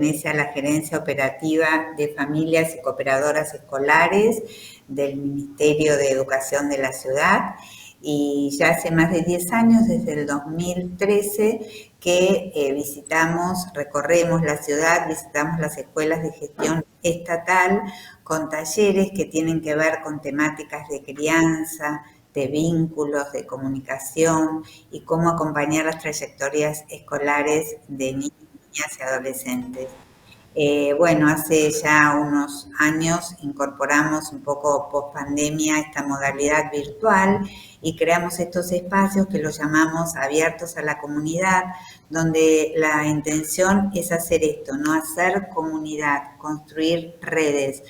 pertenece a la Gerencia Operativa de Familias y Cooperadoras Escolares del Ministerio de Educación de la ciudad, y ya hace más de 10 años, desde el 2013, que recorremos la ciudad, visitamos las escuelas de gestión estatal con talleres que tienen que ver con temáticas de crianza, de vínculos, de comunicación y cómo acompañar las trayectorias escolares de niños, niñas y adolescentes. Bueno, hace ya unos años incorporamos un poco post pandemia esta modalidad virtual y creamos estos espacios que los llamamos abiertos a la comunidad, donde la intención es hacer esto, no hacer comunidad, construir redes,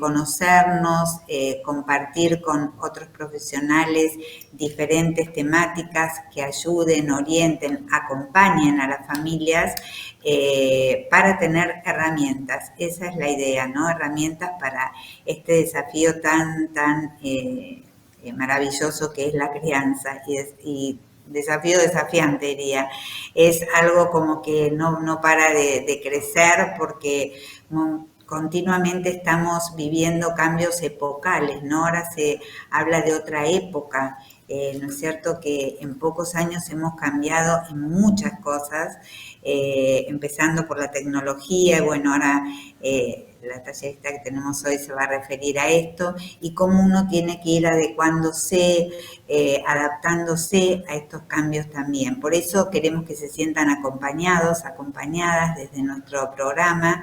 conocernos, compartir con otros profesionales diferentes temáticas que ayuden, orienten, acompañen a las familias para tener herramientas. Esa es la idea, ¿no? Herramientas para este desafío tan maravilloso que es la crianza y desafío desafiante, diría. Es algo como que no para de crecer porque continuamente estamos viviendo cambios epocales, ¿no? Ahora se habla de otra época, ¿no es cierto? Que en pocos años hemos cambiado en muchas cosas, empezando por la tecnología, y bueno, ahora la tallerista que tenemos hoy se va a referir a esto, y cómo uno tiene que ir adecuándose, adaptándose a estos cambios también. Por eso queremos que se sientan acompañados, acompañadas desde nuestro programa,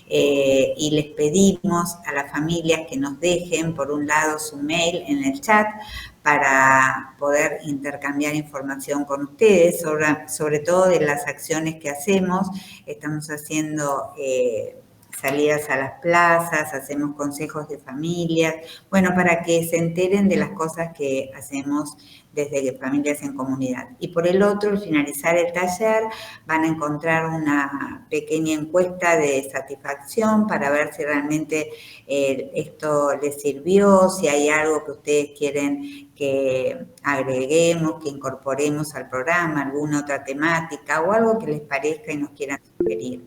y les pedimos a las familias que nos dejen, por un lado, su mail en el chat para poder intercambiar información con ustedes, sobre todo de las acciones que hacemos. Estamos haciendo salidas a las plazas, hacemos consejos de familias, bueno, para que se enteren de las cosas que hacemos desde Familias en Comunidad. Y por el otro, al finalizar el taller, van a encontrar una pequeña encuesta de satisfacción para ver si realmente esto les sirvió, si hay algo que ustedes quieren que agreguemos, que incorporemos al programa, alguna otra temática o algo que les parezca y nos quieran sugerir.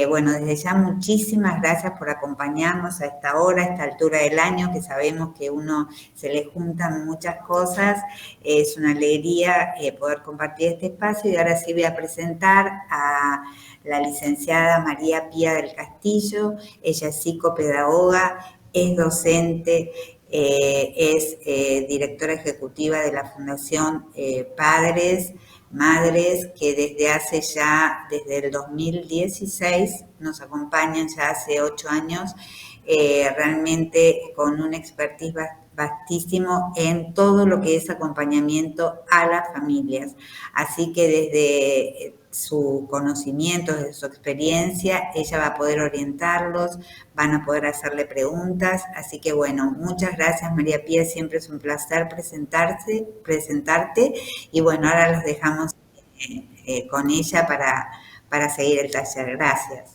Bueno, desde ya muchísimas gracias por acompañarnos a esta hora, a esta altura del año, que sabemos que uno se le juntan muchas cosas. Es una alegría poder compartir este espacio, y ahora sí voy a presentar a la licenciada María Pía del Castillo. Ella es psicopedagoga, es docente, es directora ejecutiva de la Fundación Padres, Madres, que desde el 2016 nos acompañan, ya hace 8 años, realmente con un expertise vastísimo en todo lo que es acompañamiento a las familias. Así que desde su conocimiento, desde su experiencia, ella va a poder orientarlos, van a poder hacerle preguntas. Así que bueno, muchas gracias, María Pía, siempre es un placer presentarte, y bueno, ahora los dejamos con ella para seguir el taller. Gracias.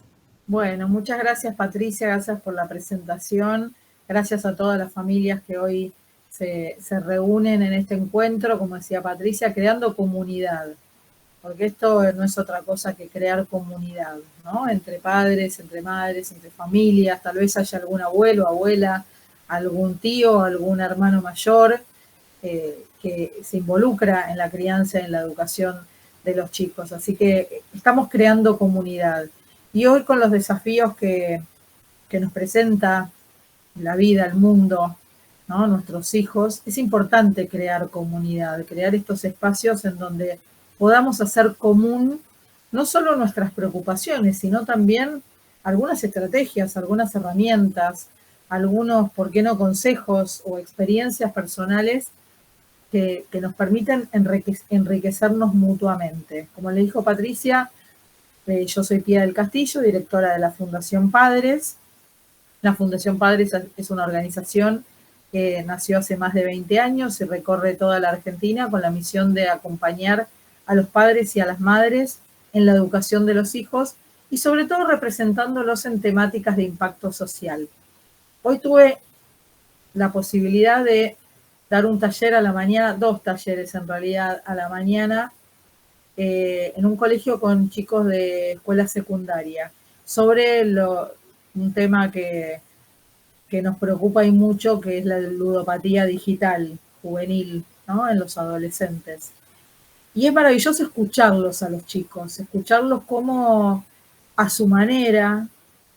Bueno, muchas gracias, Patricia, gracias por la presentación, gracias a todas las familias que hoy se reúnen en este encuentro, como decía Patricia, creando comunidad, porque esto no es otra cosa que crear comunidad, ¿no? Entre padres, entre madres, entre familias, tal vez haya algún abuelo, abuela, algún tío, algún hermano mayor que se involucra en la crianza y en la educación de los chicos. Así que estamos creando comunidad. Y hoy, con los desafíos que nos presenta la vida, el mundo, ¿no? Nuestros hijos, es importante crear comunidad, crear estos espacios en donde podamos hacer común no solo nuestras preocupaciones, sino también algunas estrategias, algunas herramientas, algunos, ¿por qué no?, consejos o experiencias personales que nos permiten enriquecernos mutuamente. Como le dijo Patricia, yo soy Pía del Castillo, directora de la Fundación Padres. La Fundación Padres es una organización que nació hace más de 20 años y recorre toda la Argentina con la misión de acompañar a los padres y a las madres en la educación de los hijos y sobre todo representándolos en temáticas de impacto social. Hoy tuve la posibilidad de dar un taller a la mañana, 2 talleres en realidad a la mañana, en un colegio con chicos de escuela secundaria. sobre un tema que nos preocupa y mucho, que es la ludopatía digital juvenil, ¿no? En los adolescentes. Y es maravilloso escucharlos a los chicos, escucharlos cómo a su manera,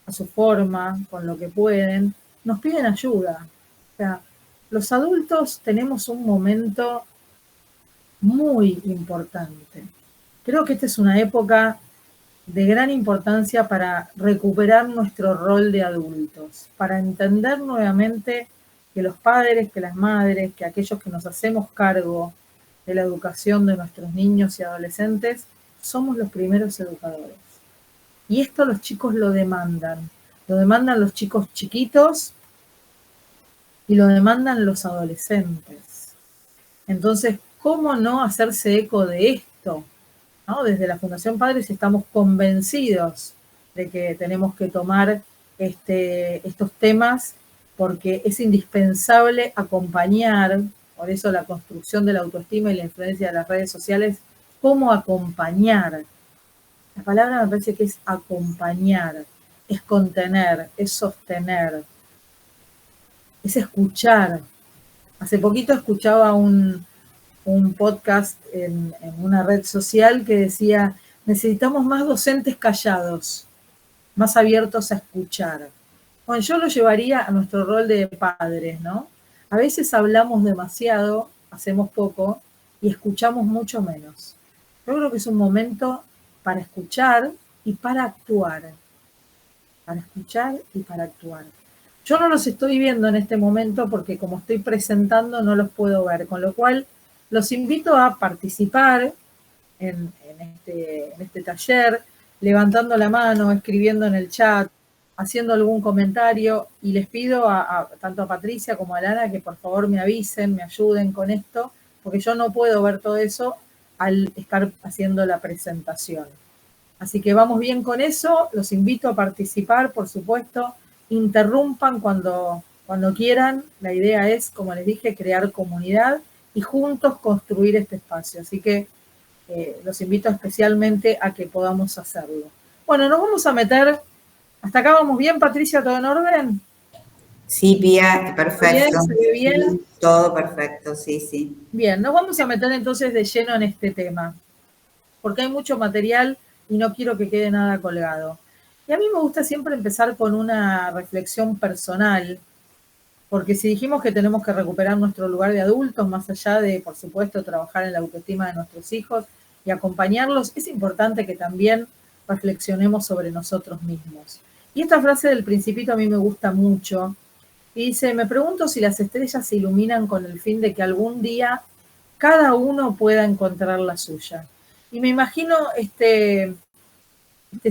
a su forma, con lo que pueden, nos piden ayuda. O sea, los adultos tenemos un momento muy importante. Creo que esta es una época de gran importancia para recuperar nuestro rol de adultos, para entender nuevamente que los padres, que las madres, que aquellos que nos hacemos cargo de la educación de nuestros niños y adolescentes, somos los primeros educadores. Y esto los chicos lo demandan los chicos chiquitos y lo demandan los adolescentes. Entonces, ¿cómo no hacerse eco de esto? ¿No? Desde la Fundación Padres estamos convencidos de que tenemos que tomar estos temas porque es indispensable acompañar, por eso la construcción de la autoestima y la influencia de las redes sociales, cómo acompañar. La palabra me parece que es acompañar, es contener, es sostener, es escuchar. Hace poquito escuchaba un podcast en una red social que decía, necesitamos más docentes callados, más abiertos a escuchar. Bueno, yo lo llevaría a nuestro rol de padres, ¿no? A veces hablamos demasiado, hacemos poco y escuchamos mucho menos. Yo creo que es un momento para escuchar y para actuar. Para escuchar y para actuar. Yo no los estoy viendo en este momento porque como estoy presentando no los puedo ver, con lo cual los invito a participar en este taller, levantando la mano, escribiendo en el chat, haciendo algún comentario y les pido tanto a Patricia como a Lana que por favor me avisen, me ayuden con esto, porque yo no puedo ver todo eso al estar haciendo la presentación. Así que vamos bien con eso, los invito a participar, por supuesto, interrumpan cuando quieran. La idea es, como les dije, crear comunidad y juntos construir este espacio. Así que los invito especialmente a que podamos hacerlo. Bueno, nos vamos a meter, hasta acá vamos bien, Patricia, ¿todo en orden? Sí, Pía, perfecto. ¿Bien? ¿Se ve bien? Sí, todo perfecto, sí, sí. Bien, nos vamos a meter entonces de lleno en este tema, porque hay mucho material y no quiero que quede nada colgado. Y a mí me gusta siempre empezar con una reflexión personal, porque si dijimos que tenemos que recuperar nuestro lugar de adultos, más allá de, por supuesto, trabajar en la autoestima de nuestros hijos y acompañarlos, es importante que también reflexionemos sobre nosotros mismos. Y esta frase del Principito a mí me gusta mucho, y dice, me pregunto si las estrellas se iluminan con el fin de que algún día cada uno pueda encontrar la suya. Y me imagino este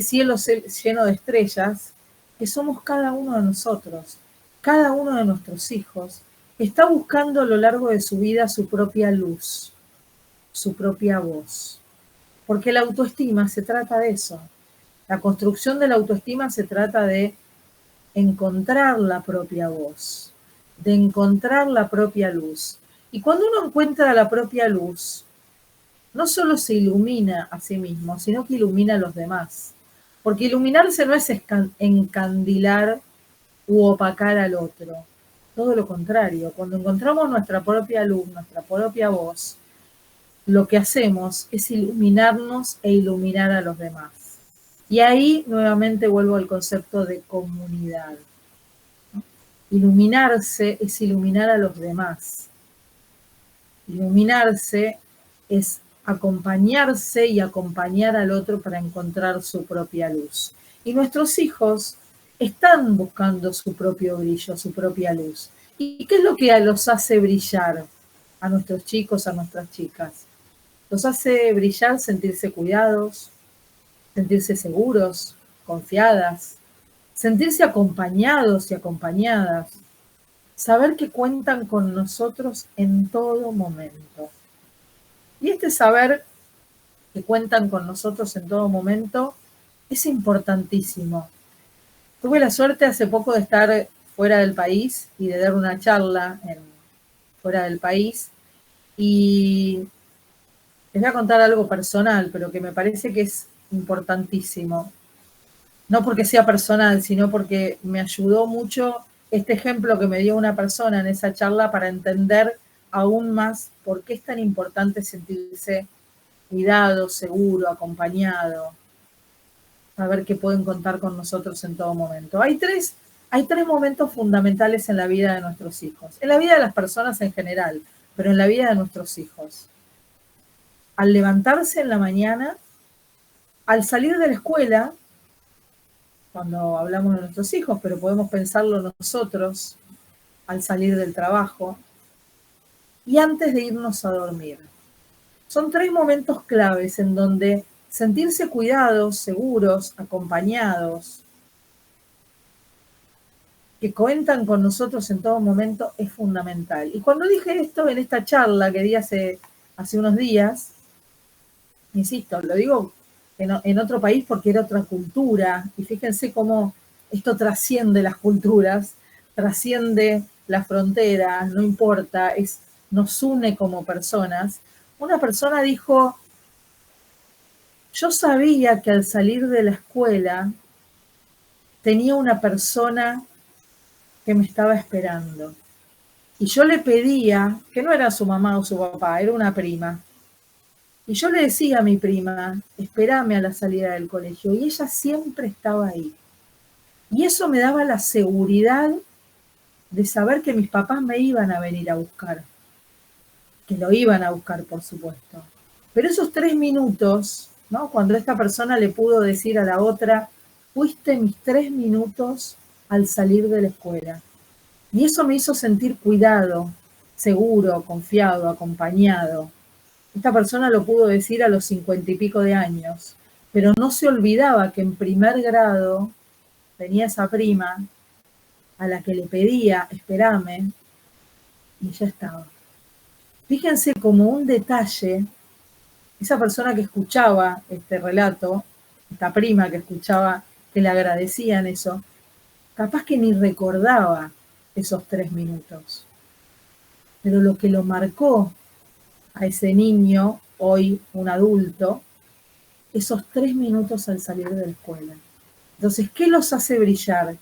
cielo lleno de estrellas, que somos cada uno de nosotros, cada uno de nuestros hijos, está buscando a lo largo de su vida su propia luz, su propia voz. Porque la autoestima se trata de eso. La construcción de la autoestima se trata de encontrar la propia voz, de encontrar la propia luz. Y cuando uno encuentra la propia luz, no solo se ilumina a sí mismo, sino que ilumina a los demás. Porque iluminarse no es encandilar u opacar al otro. Todo lo contrario, cuando encontramos nuestra propia luz, nuestra propia voz, lo que hacemos es iluminarnos e iluminar a los demás. Y ahí nuevamente vuelvo al concepto de comunidad. Iluminarse es iluminar a los demás. Iluminarse es acompañarse y acompañar al otro para encontrar su propia luz. Y nuestros hijos están buscando su propio brillo, su propia luz. ¿Y qué es lo que los hace brillar a nuestros chicos, a nuestras chicas? Los hace brillar, sentirse cuidados, sentirse seguros, confiadas, sentirse acompañados y acompañadas, saber que cuentan con nosotros en todo momento. Y este saber que cuentan con nosotros en todo momento es importantísimo. Tuve la suerte hace poco de estar fuera del país y de dar una charla fuera del país y les voy a contar algo personal, pero que me parece que es importantísimo. no porque sea personal, sino porque me ayudó mucho este ejemplo que me dio una persona en esa charla para entender aún más por qué es tan importante sentirse cuidado, seguro, acompañado, saber que pueden contar con nosotros en todo momento. Hay tres momentos fundamentales en la vida de nuestros hijos, en la vida de las personas en general, pero en la vida de nuestros hijos. Al levantarse en la mañana, al salir de la escuela, cuando hablamos de nuestros hijos, pero podemos pensarlo nosotros, al salir del trabajo, y antes de irnos a dormir. Son tres momentos claves en donde sentirse cuidados, seguros, acompañados, que cuentan con nosotros en todo momento, es fundamental. Y cuando dije esto en esta charla que di hace unos días, insisto, lo digo en otro país porque era otra cultura, y fíjense cómo esto trasciende las culturas, trasciende las fronteras, no importa, nos une como personas. Una persona dijo, yo sabía que al salir de la escuela tenía una persona que me estaba esperando. Y yo le pedía, que no era su mamá o su papá, era una prima. Y yo le decía a mi prima, espérame a la salida del colegio. Y ella siempre estaba ahí. Y eso me daba la seguridad de saber que mis papás me iban a venir a buscar. Que lo iban a buscar, por supuesto. Pero esos 3 minutos, ¿no? Cuando esta persona le pudo decir a la otra, fuiste mis 3 minutos al salir de la escuela. Y eso me hizo sentir cuidado, seguro, confiado, acompañado. Esta persona lo pudo decir a los 50 y pico de años, pero no se olvidaba que en primer grado tenía esa prima a la que le pedía, espérame, y ya estaba. Fíjense como un detalle, esa persona que escuchaba este relato, esta prima que escuchaba que le agradecían eso, capaz que ni recordaba esos 3 minutos. Pero lo que lo marcó a ese niño, hoy un adulto, esos 3 minutos al salir de la escuela. Entonces, ¿qué los hace brillar?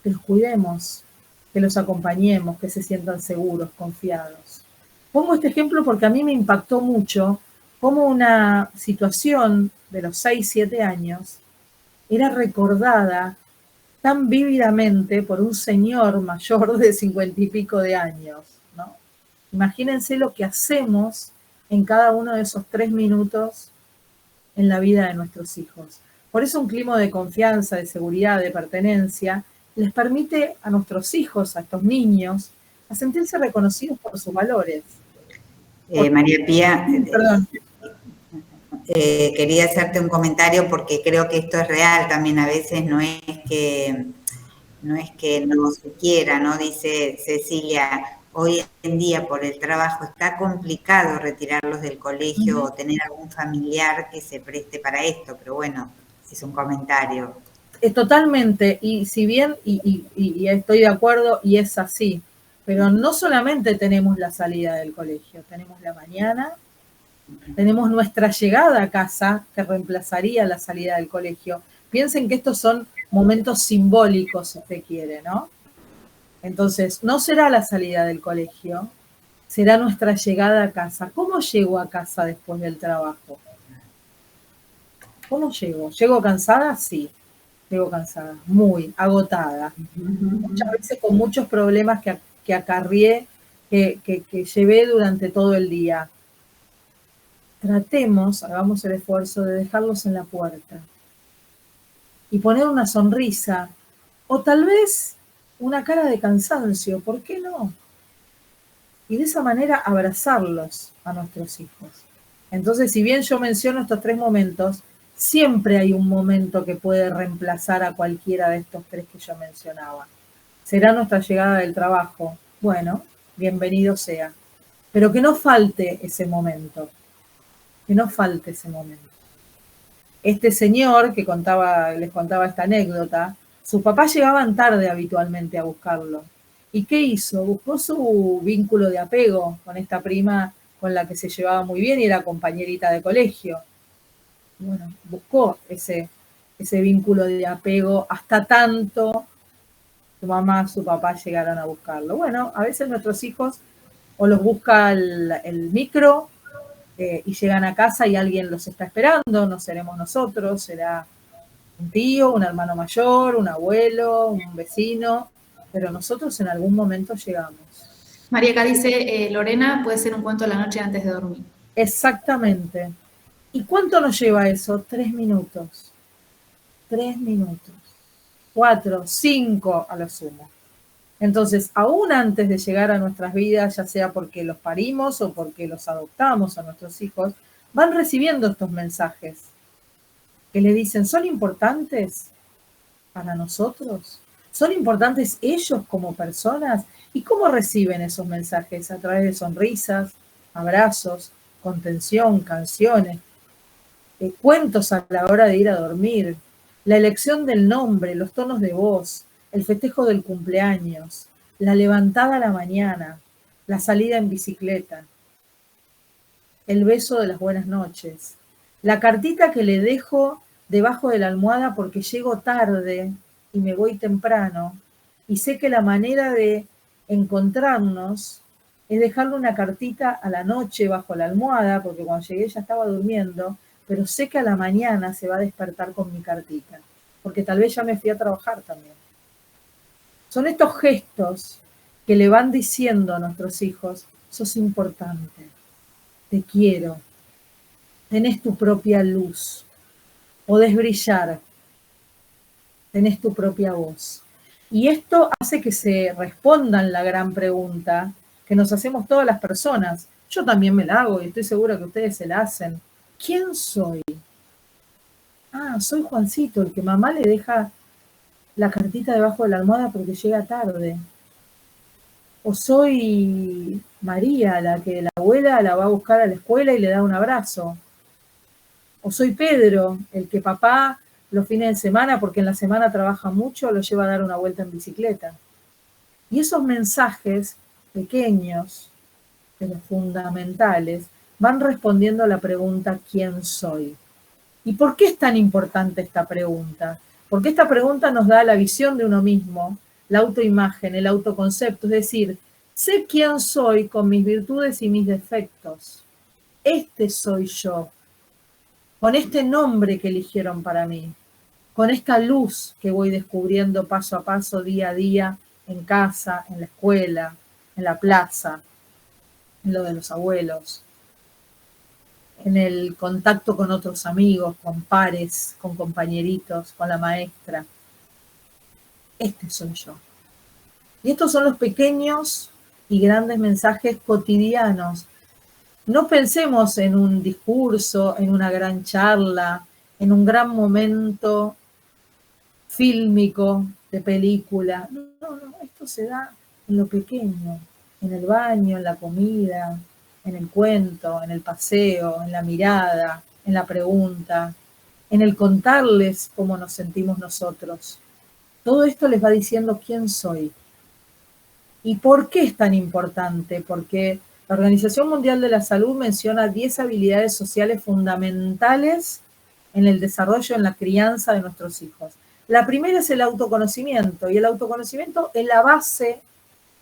Que los cuidemos, que los acompañemos, que se sientan seguros, confiados. Pongo este ejemplo porque a mí me impactó mucho cómo una situación de los 6, 7 años era recordada tan vívidamente por un señor mayor de 50 y pico de años, ¿no? Imagínense lo que hacemos en cada uno de esos 3 minutos en la vida de nuestros hijos. Por eso un clima de confianza, de seguridad, de pertenencia, les permite a nuestros hijos, a estos niños, a sentirse reconocidos por sus valores. María Pía, Perdón. Quería hacerte un comentario porque creo que esto es real también. A veces no es que no se quiera, ¿no? Dice Cecilia, hoy en día por el trabajo está complicado retirarlos del colegio o tener algún familiar que se preste para esto, pero bueno, es un comentario. Totalmente, y si bien, y estoy de acuerdo, y es así, pero no solamente tenemos la salida del colegio, tenemos la mañana, tenemos nuestra llegada a casa, que reemplazaría la salida del colegio. Piensen que estos son momentos simbólicos, si usted quiere, ¿no? Entonces, no será la salida del colegio, será nuestra llegada a casa. ¿Cómo llego a casa después del trabajo? ¿Cómo llego? ¿Llego cansada? Sí, llego cansada, muy agotada. Muchas veces con muchos problemas que acarrié, que llevé durante todo el día. Tratemos, hagamos el esfuerzo de dejarlos en la puerta y poner una sonrisa o tal vez una cara de cansancio, ¿por qué no? Y de esa manera abrazarlos a nuestros hijos. Entonces, si bien yo menciono estos 3 momentos, siempre hay un momento que puede reemplazar a cualquiera de estos 3 que yo mencionaba. ¿Será nuestra llegada del trabajo? Bueno, bienvenido sea. Pero que no falte ese momento. Que no falte ese momento. Este señor que les contaba esta anécdota, sus papás llegaban tarde habitualmente a buscarlo. ¿Y qué hizo? Buscó su vínculo de apego con esta prima con la que se llevaba muy bien y era compañerita de colegio. Bueno, buscó ese vínculo de apego hasta tanto su mamá, su papá llegaran a buscarlo. Bueno, a veces nuestros hijos o los busca el micro y llegan a casa y alguien los está esperando, no seremos nosotros, será un tío, un hermano mayor, un abuelo, un vecino, pero nosotros en algún momento llegamos. María acá dice, Lorena, puede ser un cuento a la noche antes de dormir. Exactamente. ¿Y cuánto nos lleva eso? 3 minutos. 3 minutos. 4, 5 a lo sumo. Entonces, aún antes de llegar a nuestras vidas, ya sea porque los parimos o porque los adoptamos a nuestros hijos, van recibiendo estos mensajes que le dicen, ¿son importantes para nosotros? ¿Son importantes ellos como personas? ¿Y cómo reciben esos mensajes? A través de sonrisas, abrazos, contención, canciones, cuentos a la hora de ir a dormir, la elección del nombre, los tonos de voz, el festejo del cumpleaños, la levantada a la mañana, la salida en bicicleta, el beso de las buenas noches, la cartita que le dejo debajo de la almohada porque llego tarde y me voy temprano y sé que la manera de encontrarnos es dejarle una cartita a la noche bajo la almohada porque cuando llegué ya estaba durmiendo, pero sé que a la mañana se va a despertar con mi cartita porque tal vez ya me fui a trabajar también. Son estos gestos que le van diciendo a nuestros hijos, sos importante, te quiero, tenés tu propia luz, podés brillar, tenés tu propia voz. Y esto hace que se respondan la gran pregunta que nos hacemos todas las personas. Yo también me la hago y estoy segura que ustedes se la hacen. ¿Quién soy? Ah, soy Juancito, el que mamá le deja la cartita debajo de la almohada porque llega tarde. O soy María, la que la abuela la va a buscar a la escuela y le da un abrazo. O soy Pedro, el que papá los fines de semana, porque en la semana trabaja mucho, lo lleva a dar una vuelta en bicicleta. Y esos mensajes pequeños, pero fundamentales, van respondiendo a la pregunta ¿quién soy? ¿Y por qué es tan importante esta pregunta? Porque esta pregunta nos da la visión de uno mismo, la autoimagen, el autoconcepto, es decir, sé quién soy con mis virtudes y mis defectos. Este soy yo, con este nombre que eligieron para mí, con esta luz que voy descubriendo paso a paso, día a día, en casa, en la escuela, en la plaza, en lo de los abuelos, en el contacto con otros amigos, con pares, con compañeritos, con la maestra. Este soy yo. Y estos son los pequeños y grandes mensajes cotidianos. No pensemos en un discurso, en una gran charla, en un gran momento fílmico de película. No, esto se da en lo pequeño, en el baño, en la comida, en el cuento, en el paseo, en la mirada, en la pregunta, en el contarles cómo nos sentimos nosotros. Todo esto les va diciendo quién soy. ¿Y por qué es tan importante? Porque la Organización Mundial de la Salud menciona 10 habilidades sociales fundamentales en el desarrollo, en la crianza de nuestros hijos. La primera es el autoconocimiento, y el autoconocimiento es la base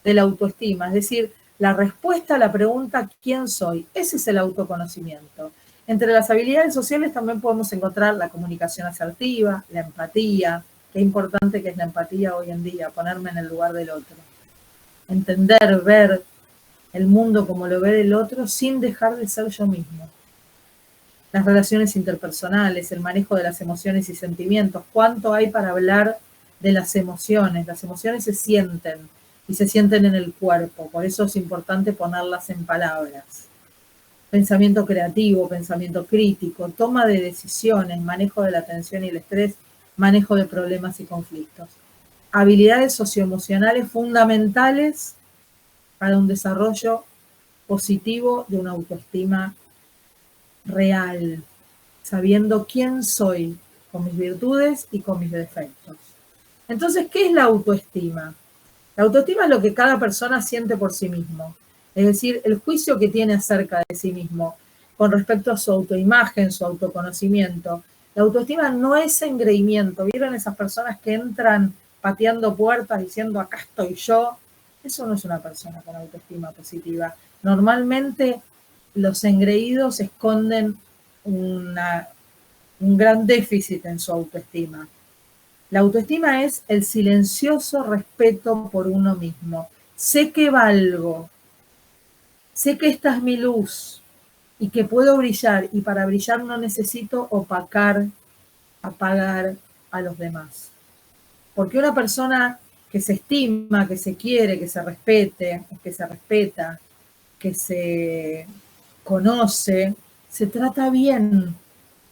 de la autoestima, es decir, la respuesta a la pregunta ¿quién soy? Ese es el autoconocimiento. Entre las habilidades sociales también podemos encontrar la comunicación asertiva, la empatía. Qué importante que es la empatía hoy en día, ponerme en el lugar del otro. Entender, ver el mundo como lo ve el otro sin dejar de ser yo mismo. Las relaciones interpersonales, el manejo de las emociones y sentimientos. ¿Cuánto hay para hablar de las emociones? Las emociones se sienten y se sienten en el cuerpo, por eso es importante ponerlas en palabras. Pensamiento creativo, pensamiento crítico, toma de decisiones, manejo de la tensión y el estrés, manejo de problemas y conflictos. Habilidades socioemocionales fundamentales para un desarrollo positivo de una autoestima real, sabiendo quién soy con mis virtudes y con mis defectos. Entonces, ¿qué es la autoestima? La autoestima es lo que cada persona siente por sí mismo, es decir, el juicio que tiene acerca de sí mismo con respecto a su autoimagen, su autoconocimiento, La autoestima no es engreimiento. ¿Vieron esas personas que entran pateando puertas diciendo acá estoy yo? Eso no es una persona con autoestima positiva. Normalmente los engreídos esconden un gran déficit en su autoestima. La autoestima es el silencioso respeto por uno mismo. Sé que valgo, sé que esta es mi luz y que puedo brillar, y para brillar no necesito apagar a los demás. Porque una persona que se estima, que se quiere, que se respete, que se respeta, que se conoce, se trata bien,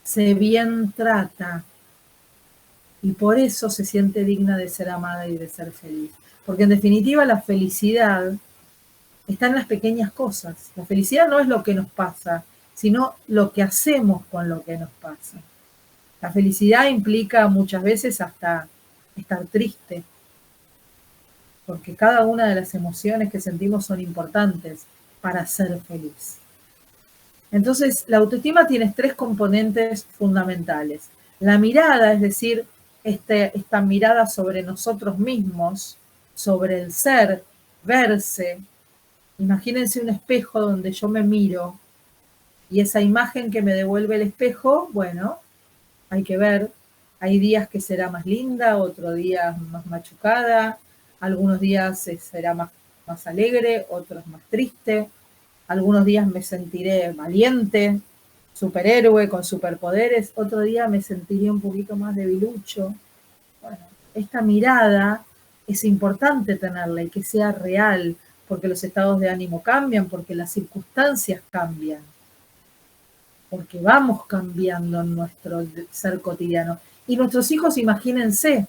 se bien trata, y por eso se siente digna de ser amada y de ser feliz. Porque en definitiva la felicidad está en las pequeñas cosas. La felicidad no es lo que nos pasa, sino lo que hacemos con lo que nos pasa. La felicidad implica muchas veces hasta estar triste, porque cada una de las emociones que sentimos son importantes para ser feliz. Entonces, la autoestima tiene 3 componentes fundamentales. La mirada, es decir, esta mirada sobre nosotros mismos, sobre el ser, verse. Imagínense un espejo donde yo me miro y esa imagen que me devuelve el espejo, bueno, hay que ver. Hay días que será más linda, otros días más machucada, algunos días será más alegre, otros más triste. Algunos días me sentiré valiente, superhéroe con superpoderes, otro día me sentiré un poquito más debilucho. Bueno, esta mirada es importante tenerla y que sea real, porque los estados de ánimo cambian, porque las circunstancias cambian, porque vamos cambiando en nuestro ser cotidiano. Y nuestros hijos, imagínense,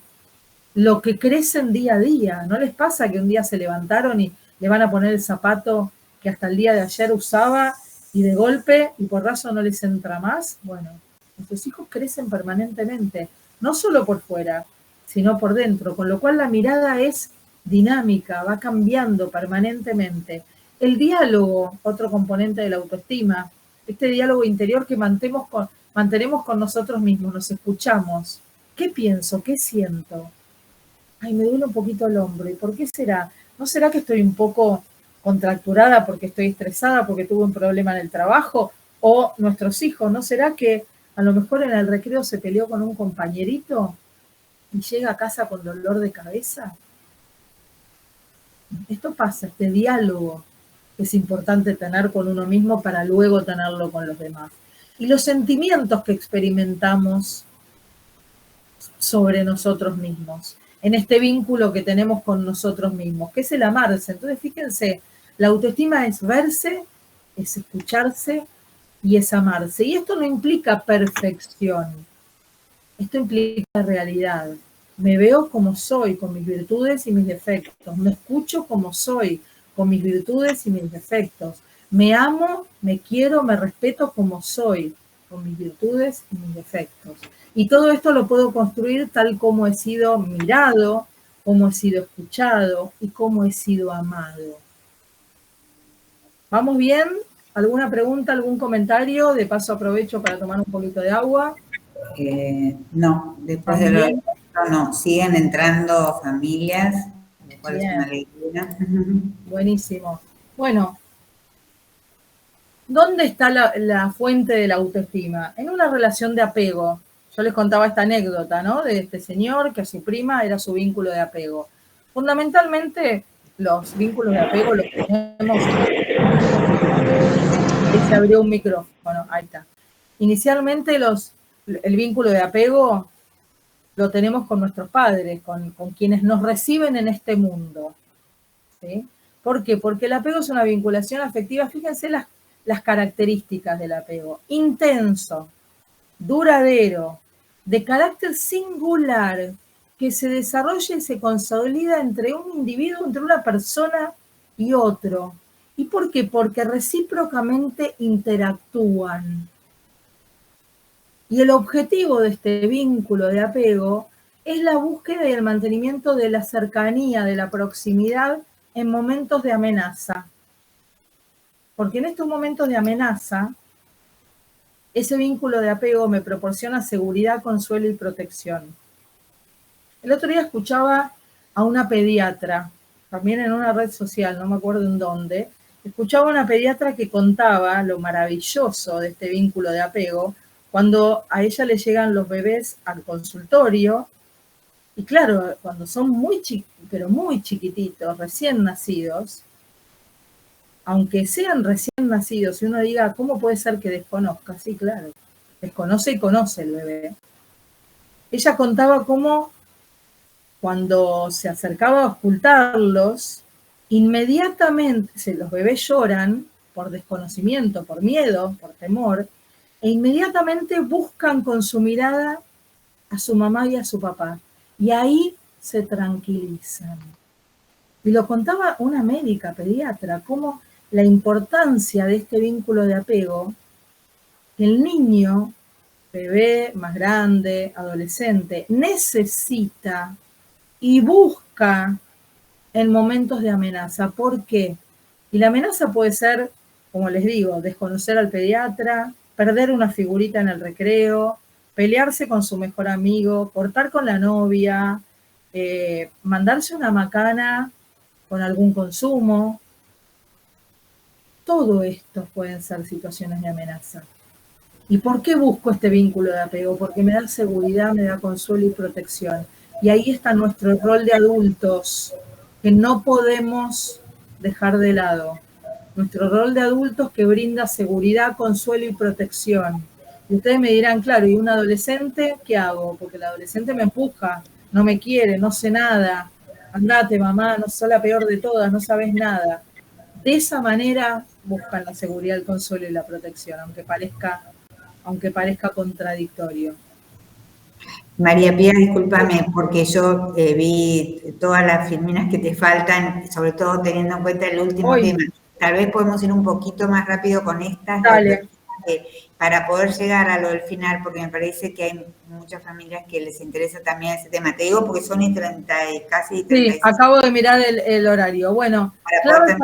lo que crecen día a día. ¿No les pasa que un día se levantaron y le van a poner el zapato que hasta el día de ayer usaba y de golpe y porrazo no les entra más? Bueno, nuestros hijos crecen permanentemente, no solo por fuera, sino por dentro, con lo cual la mirada es dinámica, va cambiando permanentemente. El diálogo, otro componente de la autoestima, este diálogo interior que mantenemos con nosotros mismos, nos escuchamos. ¿Qué pienso? ¿Qué siento? Ay, me duele un poquito el hombro. ¿Y por qué será? ¿No será que estoy un poco contracturada porque estoy estresada, porque tuve un problema en el trabajo? O nuestros hijos, ¿no será que a lo mejor en el recreo se peleó con un compañerito y llega a casa con dolor de cabeza? Esto pasa, este diálogo es importante tener con uno mismo para luego tenerlo con los demás. Y los sentimientos que experimentamos sobre nosotros mismos, en este vínculo que tenemos con nosotros mismos, que es el amarse. Entonces, fíjense, la autoestima es verse, es escucharse y es amarse. Y esto no implica perfección, esto implica realidad. Me veo como soy, con mis virtudes y mis defectos. Me escucho como soy, con mis virtudes y mis defectos. Me amo, me quiero, me respeto como soy, con mis virtudes y mis defectos. Y todo esto lo puedo construir tal como he sido mirado, como he sido escuchado y como he sido amado. ¿Vamos bien? ¿Alguna pregunta, algún comentario? De paso aprovecho para tomar un poquito de agua. No, después de lo no, siguen entrando familias, lo cual es una alegría. Buenísimo. Bueno, ¿dónde está la fuente de la autoestima? En una relación de apego. Yo les contaba esta anécdota, ¿no? De este señor que a su prima era su vínculo de apego. Fundamentalmente, los vínculos de apego los tenemos. Ahí se abrió un micrófono, ahí está. Inicialmente el vínculo de apego lo tenemos con nuestros padres, con quienes nos reciben en este mundo. ¿Sí? ¿Por qué? Porque el apego es una vinculación afectiva. Fíjense las características del apego. Intenso, duradero, de carácter singular, que se desarrolla y se consolida entre un individuo, entre una persona y otro. ¿Y por qué? Porque recíprocamente interactúan. Y el objetivo de este vínculo de apego es la búsqueda y el mantenimiento de la cercanía, de la proximidad en momentos de amenaza. Porque en estos momentos de amenaza, Ese vínculo de apego me proporciona seguridad, consuelo y protección. El otro día escuchaba a una pediatra, también en una red social, no me acuerdo en dónde, escuchaba a una pediatra que contaba lo maravilloso de este vínculo de apego cuando a ella le llegan los bebés al consultorio. Y claro, cuando son pero muy chiquititos, recién nacidos, aunque sean recién nacidos, y uno diga, ¿cómo puede ser que desconozca? Sí, claro, desconoce y conoce el bebé. Ella contaba cómo cuando se acercaba a ocultarlos, inmediatamente, los bebés lloran por desconocimiento, por miedo, por temor, e inmediatamente buscan con su mirada a su mamá y a su papá. Y ahí se tranquilizan. Y lo contaba una médica pediatra, cómo la importancia de este vínculo de apego, que el niño, bebé, más grande, adolescente, necesita y busca en momentos de amenaza. ¿Por qué? Y la amenaza puede ser, como les digo, desconocer al pediatra, perder una figurita en el recreo, pelearse con su mejor amigo, cortar con la novia, mandarse una macana con algún consumo. Todo esto pueden ser situaciones de amenaza. ¿Y por qué busco este vínculo de apego? Porque me da seguridad, me da consuelo y protección. Y ahí está nuestro rol de adultos, que no podemos dejar de lado. Nuestro rol de adultos que brinda seguridad, consuelo y protección. Y ustedes me dirán, claro, ¿y un adolescente qué hago? Porque el adolescente me empuja, no me quiere, no sé nada. Andate, mamá, no sos la peor de todas, no sabes nada. De esa manera buscan la seguridad, el consuelo y la protección, aunque parezca contradictorio. María Pía, discúlpame, porque yo vi todas las filminas que te faltan, sobre todo teniendo en cuenta el último tema. Tal vez podemos ir un poquito más rápido con estas, Dale. para poder llegar a lo del final, porque me parece que hay muchas familias que les interesa también ese tema. Te digo porque son casi 35. Sí, acabo de mirar el horario. Bueno, claro,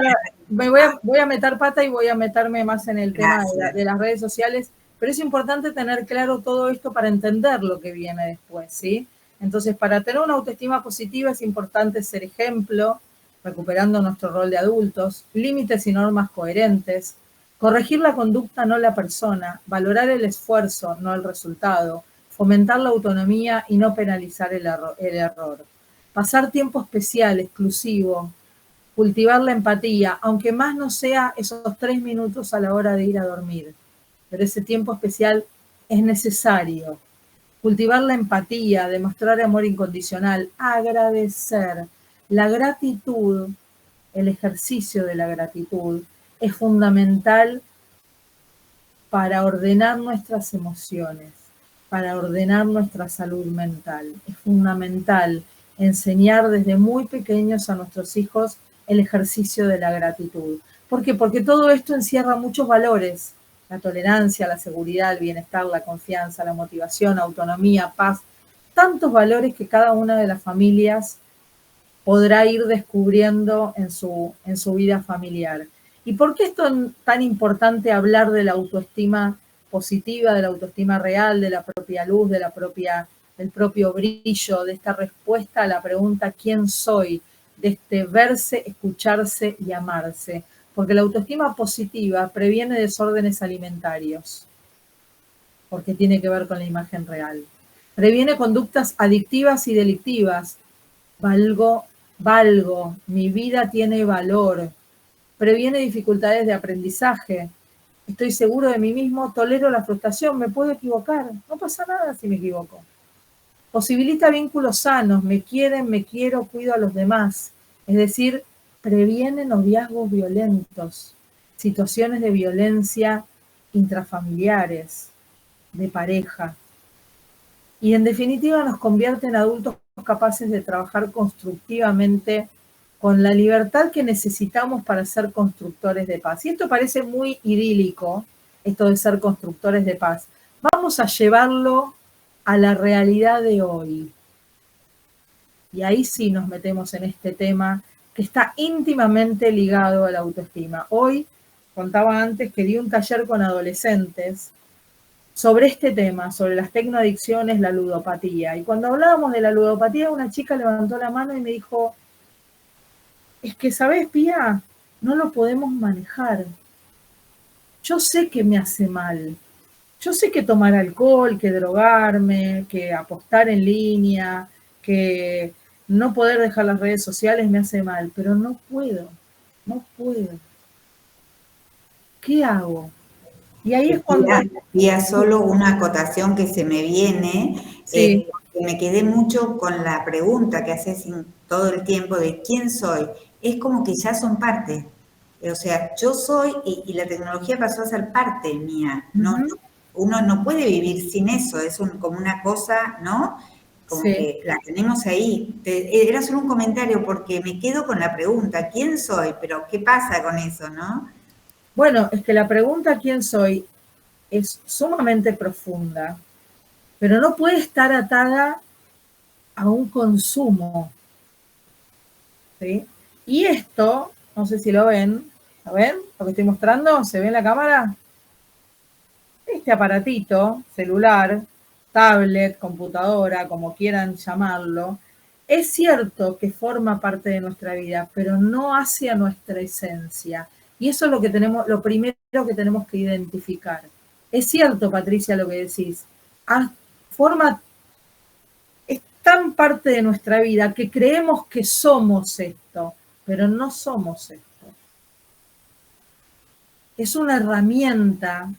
voy a meter pata y voy a meterme más en el tema de las redes sociales, pero es importante tener claro todo esto para entender lo que viene después, ¿sí? Entonces, para tener una autoestima positiva es importante ser ejemplo, recuperando nuestro rol de adultos, límites y normas coherentes, corregir la conducta, no la persona, valorar el esfuerzo, no el resultado, fomentar la autonomía y no penalizar el error. Pasar tiempo especial, exclusivo, cultivar la empatía, aunque más no sea esos 3 minutos a la hora de ir a dormir, pero ese tiempo especial es necesario. Cultivar la empatía, demostrar amor incondicional, agradecer. La gratitud, el ejercicio de la gratitud, es fundamental para ordenar nuestras emociones, para ordenar nuestra salud mental. Es fundamental enseñar desde muy pequeños a nuestros hijos el ejercicio de la gratitud. ¿Por qué? Porque todo esto encierra muchos valores: la tolerancia, la seguridad, el bienestar, la confianza, la motivación, autonomía, paz, tantos valores que cada una de las familias podrá ir descubriendo en su vida familiar. ¿Y por qué es tan importante hablar de la autoestima positiva, de la autoestima real, de la propia luz, del propio brillo, de esta respuesta a la pregunta ¿quién soy?, de este verse, escucharse y amarse? Porque la autoestima positiva previene desórdenes alimentarios, porque tiene que ver con la imagen real. Previene conductas adictivas y delictivas. Valgo, mi vida tiene valor. Previene dificultades de aprendizaje. Estoy seguro de mí mismo, tolero la frustración, me puedo equivocar, no pasa nada si me equivoco. Posibilita vínculos sanos, me quieren, me quiero, cuido a los demás. Es decir, previene noviazgos violentos, situaciones de violencia intrafamiliares, de pareja. Y en definitiva nos convierte en adultos capaces de trabajar constructivamente con la libertad que necesitamos para ser constructores de paz. Y esto parece muy idílico, esto de ser constructores de paz. Vamos a llevarlo a la realidad de hoy. Y ahí sí nos metemos en este tema que está íntimamente ligado a la autoestima. Hoy, contaba antes que di un taller con adolescentes sobre este tema, sobre las tecnoadicciones, la ludopatía. Y cuando hablábamos de la ludopatía, una chica levantó la mano y me dijo, es que, ¿sabés, Pía? No lo podemos manejar. Yo sé que me hace mal. Yo sé que tomar alcohol, que drogarme, que apostar en línea, que no poder dejar las redes sociales me hace mal, pero no puedo, no puedo. ¿Qué hago? Y ahí es cuando... Pía, solo una acotación que se me viene, Sí. porque me quedé mucho con la pregunta que haces todo el tiempo de quién soy. Es como que ya son parte. O sea, yo soy y la tecnología pasó a ser parte mía. No, uno no puede vivir sin eso, es como una cosa, ¿no? Como Sí. que la tenemos ahí. Era solo un comentario porque me quedo con la pregunta, ¿quién soy? Pero ¿qué pasa con eso, no? Bueno, es que la pregunta ¿quién soy? Es sumamente profunda, pero no puede estar atada a un consumo, ¿sí? Y esto, no sé si lo ven, ¿lo ven? Lo que estoy mostrando, ¿se ve en la cámara? Este aparatito, celular, tablet, computadora, como quieran llamarlo, es cierto que forma parte de nuestra vida, pero no hacia nuestra esencia. Y eso es lo que tenemos, lo primero que tenemos que identificar. Es cierto, Patricia, lo que decís. Forma, es tan parte de nuestra vida que creemos que somos esto, pero no somos esto. Es una herramienta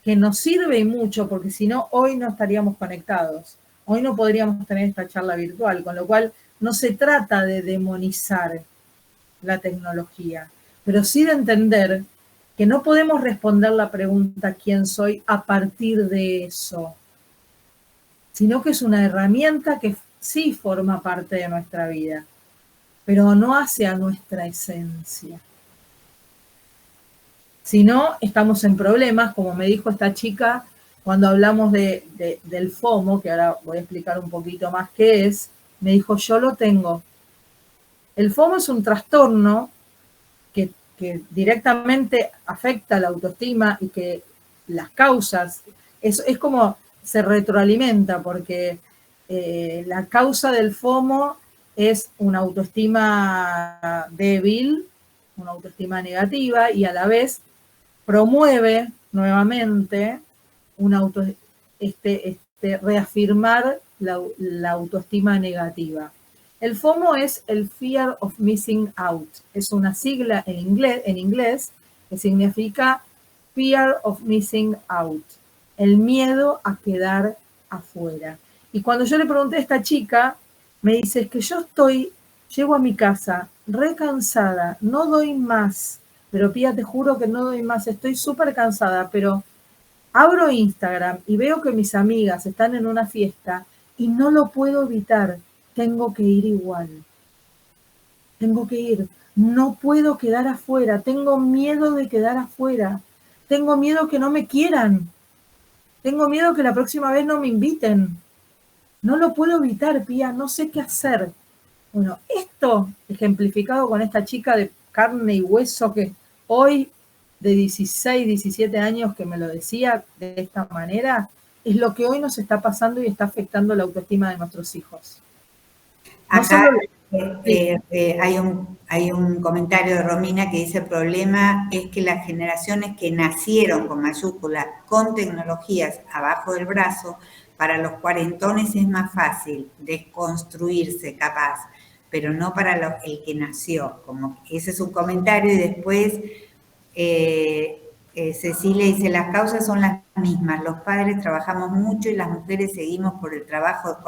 que nos sirve y mucho, porque si no, hoy no estaríamos conectados. Hoy no podríamos tener esta charla virtual, con lo cual no se trata de demonizar la tecnología, pero sí de entender que no podemos responder la pregunta ¿quién soy? A partir de eso, sino que es una herramienta que sí forma parte de nuestra vida, pero no hacia nuestra esencia. Si no, estamos en problemas, como me dijo esta chica cuando hablamos del FOMO, que ahora voy a explicar un poquito más qué es, me dijo, yo lo tengo. El FOMO es un trastorno que directamente afecta la autoestima y que las causas, es como se retroalimenta, porque la causa del FOMO es una autoestima débil, una autoestima negativa, y a la vez promueve nuevamente reafirmar la autoestima negativa. El FOMO es el Fear of Missing Out. Es una sigla en inglés que significa Fear of Missing Out. El miedo a quedar afuera. Y cuando yo le pregunté a esta chica, me dice, es que llego a mi casa recansada, no doy más. Pero Pía, te juro que no doy más, estoy súper cansada, pero abro Instagram y veo que mis amigas están en una fiesta y no lo puedo evitar, tengo que ir igual. Tengo que ir, no puedo quedar afuera, tengo miedo de quedar afuera, tengo miedo que no me quieran, tengo miedo que la próxima vez no me inviten. No lo puedo evitar, Pía, no sé qué hacer. Bueno, esto ejemplificado con esta chica de carne y hueso que hoy de 16, 17 años que me lo decía de esta manera, es lo que hoy nos está pasando y está afectando la autoestima de nuestros hijos. No Acá solo... hay un comentario de Romina que dice: el problema es que las generaciones que nacieron con mayúscula, con tecnologías abajo del brazo, para los cuarentones es más fácil desconstruirse, capaz, pero no para el que nació. Como ese es un comentario. Y después Cecilia dice: las causas son las mismas, los padres trabajamos mucho y las mujeres seguimos con el trabajo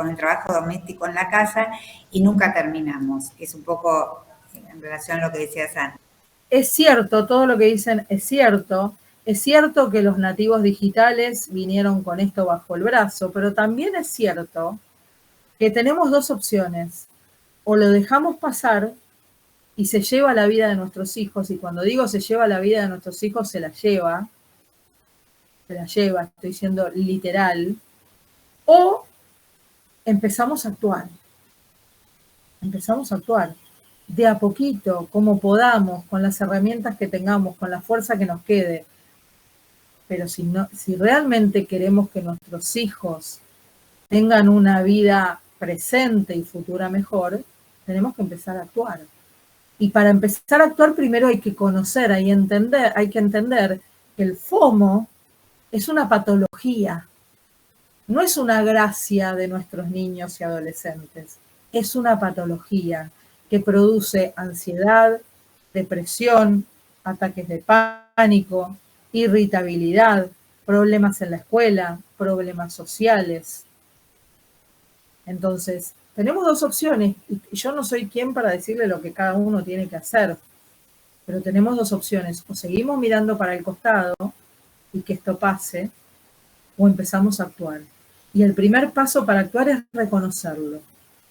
doméstico en la casa y nunca terminamos. Es un poco en relación a lo que decías antes. Es cierto, todo lo que dicen es cierto que los nativos digitales vinieron con esto bajo el brazo, pero también es cierto que tenemos dos opciones: o lo dejamos pasar y se lleva la vida de nuestros hijos, y cuando digo se lleva la vida de nuestros hijos, se la lleva, estoy siendo literal, o empezamos a actuar de a poquito, como podamos, con las herramientas que tengamos, con la fuerza que nos quede. pero si realmente queremos que nuestros hijos tengan una vida presente y futura mejor, tenemos que empezar a actuar. Y para empezar a actuar primero hay que conocer, hay que entender que el FOMO es una patología, no es una gracia de nuestros niños y adolescentes, es una patología que produce ansiedad, depresión, ataques de pánico, irritabilidad, problemas en la escuela, problemas sociales. Entonces, tenemos dos opciones, y yo no soy quien para decirle lo que cada uno tiene que hacer, pero tenemos dos opciones: o seguimos mirando para el costado y que esto pase, o empezamos a actuar. Y el primer paso para actuar es reconocerlo,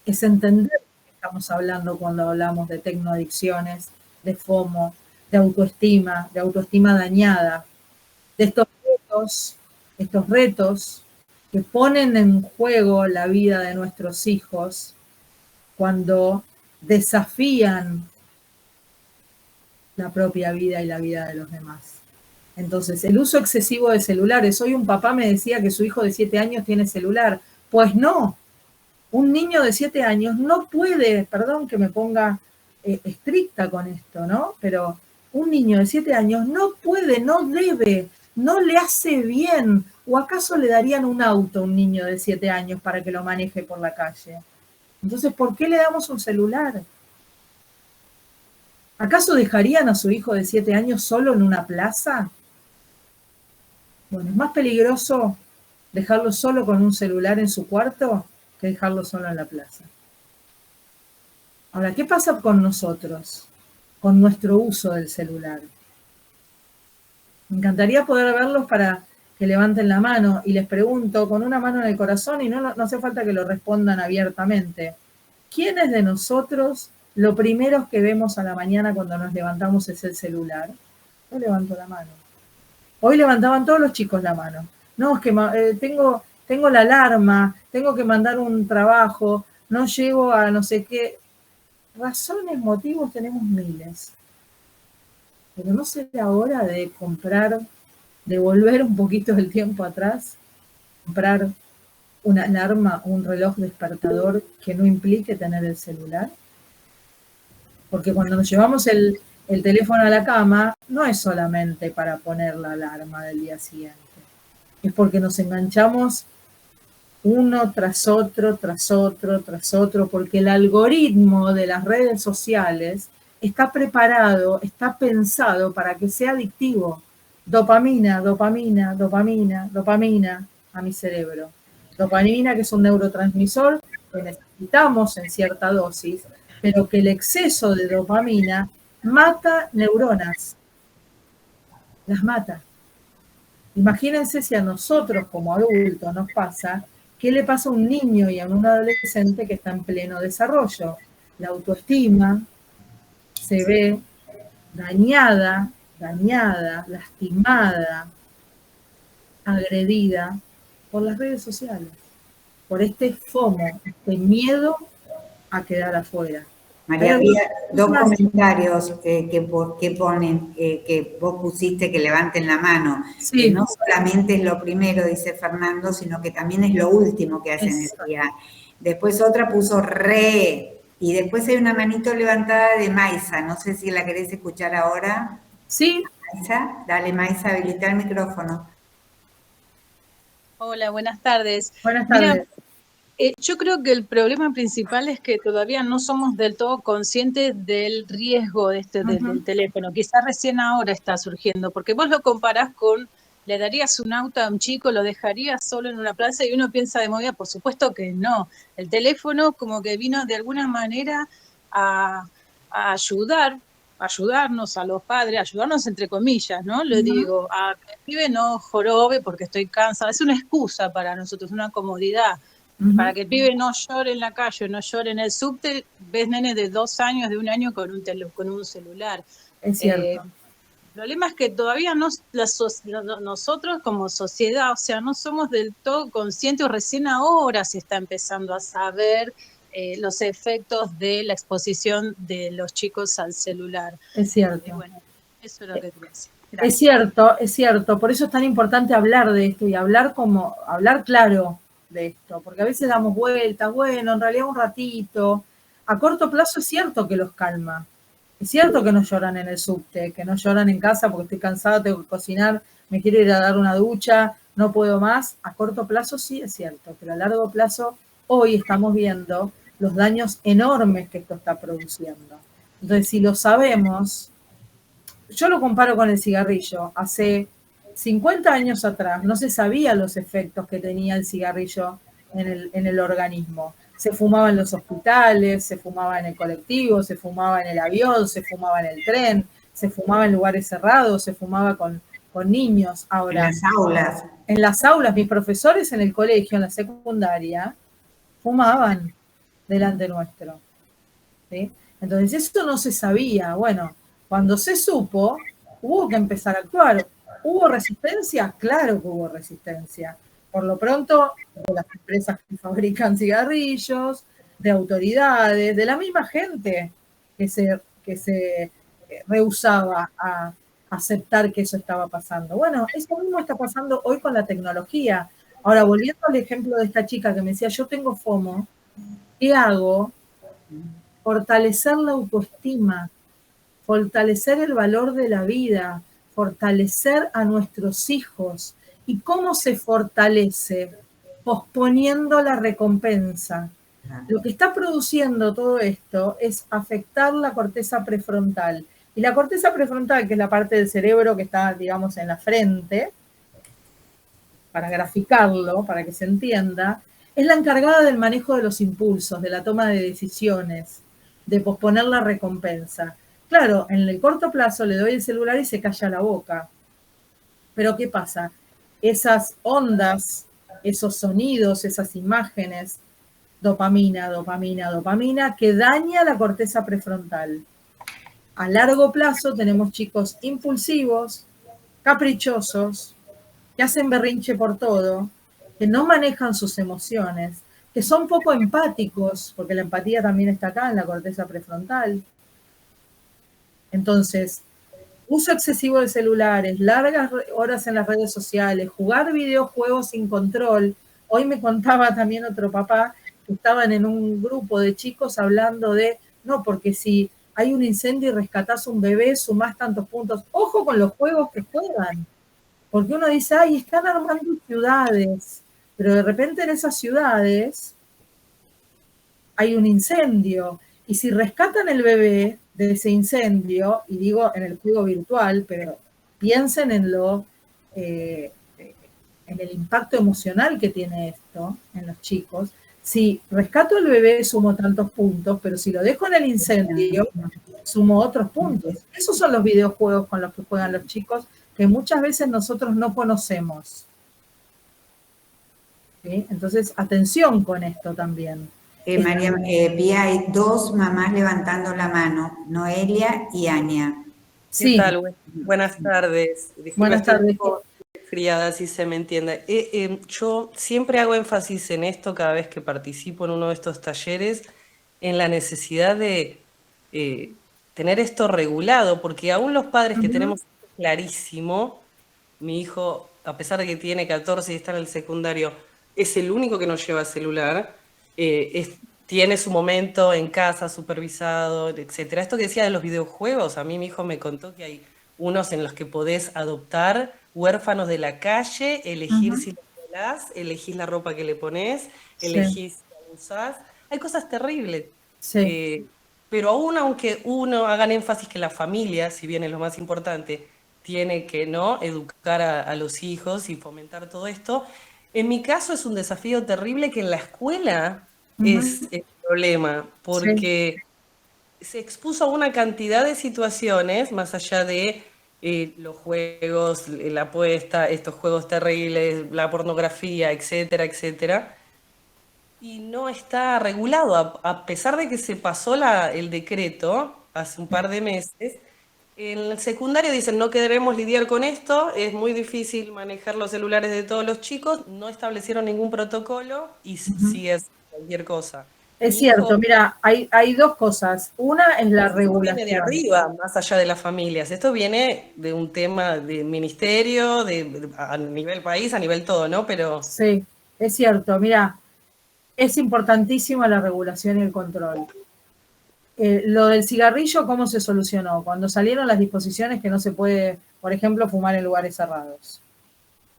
es entender de qué estamos hablando cuando hablamos de tecnoadicciones, de FOMO, de autoestima dañada, de estos retos que ponen en juego la vida de nuestros hijos cuando desafían la propia vida y la vida de los demás. Entonces, el uso excesivo de celulares. Hoy un papá me decía que su hijo de 7 años tiene celular. Pues no, un niño de 7 años no puede, perdón que me ponga estricta con esto, ¿no? Pero un niño de 7 años no puede, no debe, no le hace bien. ¿O acaso le darían un auto a un niño de 7 años para que lo maneje por la calle? Entonces, ¿por qué le damos un celular? ¿Acaso dejarían a su hijo de 7 años solo en una plaza? Bueno, es más peligroso dejarlo solo con un celular en su cuarto que dejarlo solo en la plaza. Ahora, ¿qué pasa con nosotros, con nuestro uso del celular? Me encantaría poder verlos para que levanten la mano, y les pregunto con una mano en el corazón, y no hace falta que lo respondan abiertamente. ¿Quiénes de nosotros lo primero que vemos a la mañana cuando nos levantamos es el celular? Yo levanto la mano. Hoy levantaban todos los chicos la mano. No, es que tengo la alarma, tengo que mandar un trabajo, no llego a no sé qué. Razones, motivos tenemos miles. Pero ¿no será hora de volver un poquito el tiempo atrás? Comprar una alarma o un reloj despertador que no implique tener el celular. Porque cuando nos llevamos el teléfono a la cama, no es solamente para poner la alarma del día siguiente. Es porque nos enganchamos uno tras otro, tras otro, tras otro, porque el algoritmo de las redes sociales está preparado, está pensado para que sea adictivo. Dopamina, dopamina, dopamina, dopamina a mi cerebro. Dopamina, que es un neurotransmisor que necesitamos en cierta dosis, pero que el exceso de dopamina mata neuronas. Las mata. Imagínense si a nosotros como adultos nos pasa, ¿qué le pasa a un niño y a un adolescente que está en pleno desarrollo? La autoestima se ve dañada, lastimada, agredida por las redes sociales, por este FOMO, este miedo a quedar afuera. María Pía, dos comentarios que ponen, que vos pusiste que levanten la mano. Sí. Que no solamente es lo primero, dice Fernando, sino que también es lo último que hacen el día. Después otra puso y después hay una manito levantada de Maisa. No sé si la querés escuchar ahora. Sí. Maisa, dale Maisa, habilita el micrófono. Hola, buenas tardes. Buenas tardes. Mira, yo creo que el problema principal es que todavía no somos del todo conscientes del riesgo de del teléfono. Quizás recién ahora está surgiendo, porque vos lo comparás con, le darías un auto a un chico, lo dejarías solo en una plaza, y uno piensa de movida, por supuesto que no. El teléfono como que vino de alguna manera a ayudarnos a los padres, ayudarnos entre comillas, ¿no? Le digo, a que el pibe no jorobe porque estoy cansada. Es una excusa para nosotros, una comodidad. Para que el pibe no llore en la calle, no llore en el subte, ves nenes de 2 años, de 1 año con un celular. Es cierto. El problema es que todavía nosotros como sociedad, o sea, no somos del todo conscientes, o recién ahora se está empezando a saber los efectos de la exposición de los chicos al celular. Es cierto. Bueno, eso es lo que quería decir. Es cierto, por eso es tan importante hablar de esto y hablar claro de esto, porque a veces damos vueltas, bueno, en realidad un ratito, a corto plazo es cierto que los calma, es cierto que no lloran en el subte, que no lloran en casa porque estoy cansada, tengo que cocinar, me quiero ir a dar una ducha, no puedo más, a corto plazo sí es cierto, pero a largo plazo hoy estamos viendo los daños enormes que esto está produciendo. Entonces, si lo sabemos, yo lo comparo con el cigarrillo. Hace 50 años atrás no se sabía los efectos que tenía el cigarrillo en el organismo. Se fumaba en los hospitales, se fumaba en el colectivo, se fumaba en el avión, se fumaba en el tren, se fumaba en lugares cerrados, se fumaba con niños. Ahora, en las aulas. En las aulas, mis profesores en el colegio, en la secundaria, fumaban delante nuestro. ¿Sí? Entonces, esto no se sabía. Bueno, cuando se supo, hubo que empezar a actuar. ¿Hubo resistencia? Claro que hubo resistencia. Por lo pronto, de las empresas que fabrican cigarrillos, de autoridades, de la misma gente que se rehusaba a aceptar que eso estaba pasando. Bueno, eso mismo está pasando hoy con la tecnología. Ahora, volviendo al ejemplo de esta chica que me decía, yo tengo FOMO, ¿qué hago? Fortalecer la autoestima, fortalecer el valor de la vida, fortalecer a nuestros hijos. ¿Y cómo se fortalece? Posponiendo la recompensa. Lo que está produciendo todo esto es afectar la corteza prefrontal. Y la corteza prefrontal, que es la parte del cerebro que está, digamos, en la frente, para graficarlo, para que se entienda, es la encargada del manejo de los impulsos, de la toma de decisiones, de posponer la recompensa. Claro, en el corto plazo le doy el celular y se calla la boca. Pero ¿qué pasa? Esas ondas, esos sonidos, esas imágenes, dopamina, dopamina, dopamina, que daña la corteza prefrontal. A largo plazo tenemos chicos impulsivos, caprichosos, que hacen berrinche por todo, que no manejan sus emociones, que son poco empáticos, porque la empatía también está acá en la corteza prefrontal. Entonces, uso excesivo de celulares, largas horas en las redes sociales, jugar videojuegos sin control. Hoy me contaba también otro papá que estaban en un grupo de chicos hablando de, no, porque si hay un incendio y rescatás un bebé, sumás tantos puntos. Ojo con los juegos que juegan. Porque uno dice, ay, están armando ciudades, pero de repente en esas ciudades hay un incendio. Y si rescatan el bebé de ese incendio, y digo en el juego virtual, pero piensen en en el impacto emocional que tiene esto en los chicos. Si rescato el bebé, sumo tantos puntos, pero si lo dejo en el incendio, sumo otros puntos. Esos son los videojuegos con los que juegan los chicos, que muchas veces nosotros no conocemos. ¿Sí? Entonces, atención con esto también. María, vi hay dos mamás levantando la mano, Noelia y Ania. Sí. ¿Qué tal? Buenas tardes. Disculpe, buenas tardes. Friada, si se me entiende. Yo siempre hago énfasis en esto cada vez que participo en uno de estos talleres, en la necesidad de tener esto regulado, porque aún los padres que tenemos clarísimo, mi hijo, a pesar de que tiene 14 y está en el secundario, es el único que no lleva celular, tiene su momento en casa, supervisado, etcétera. Esto que decía de los videojuegos, a mí mi hijo me contó que hay unos en los que podés adoptar huérfanos de la calle, elegir si los violás, elegís la ropa que le pones, elegís si la usás. Hay cosas terribles. Sí. Pero aún aunque uno hagan énfasis que la familia, si bien es lo más importante, tiene que no educar a los hijos y fomentar todo esto, en mi caso es un desafío terrible que en la escuela es el problema, porque se expuso a una cantidad de situaciones, más allá de los juegos, la apuesta, estos juegos terribles, la pornografía, etcétera, etcétera, y no está regulado, a pesar de que se pasó el decreto hace un par de meses. En el secundario dicen, no queremos lidiar con esto, es muy difícil manejar los celulares de todos los chicos, no establecieron ningún protocolo y sigue cualquier cosa. Es Mi cierto, hijo, mira, hay dos cosas. Una es la esto viene de regulación. arriba, más allá de las familias. Esto viene de un tema de ministerio, a nivel país, a nivel todo, ¿no? Pero Sí, es cierto, mira, es importantísima la regulación y el control. Lo del cigarrillo, ¿cómo se solucionó? Cuando salieron las disposiciones que no se puede, por ejemplo, fumar en lugares cerrados.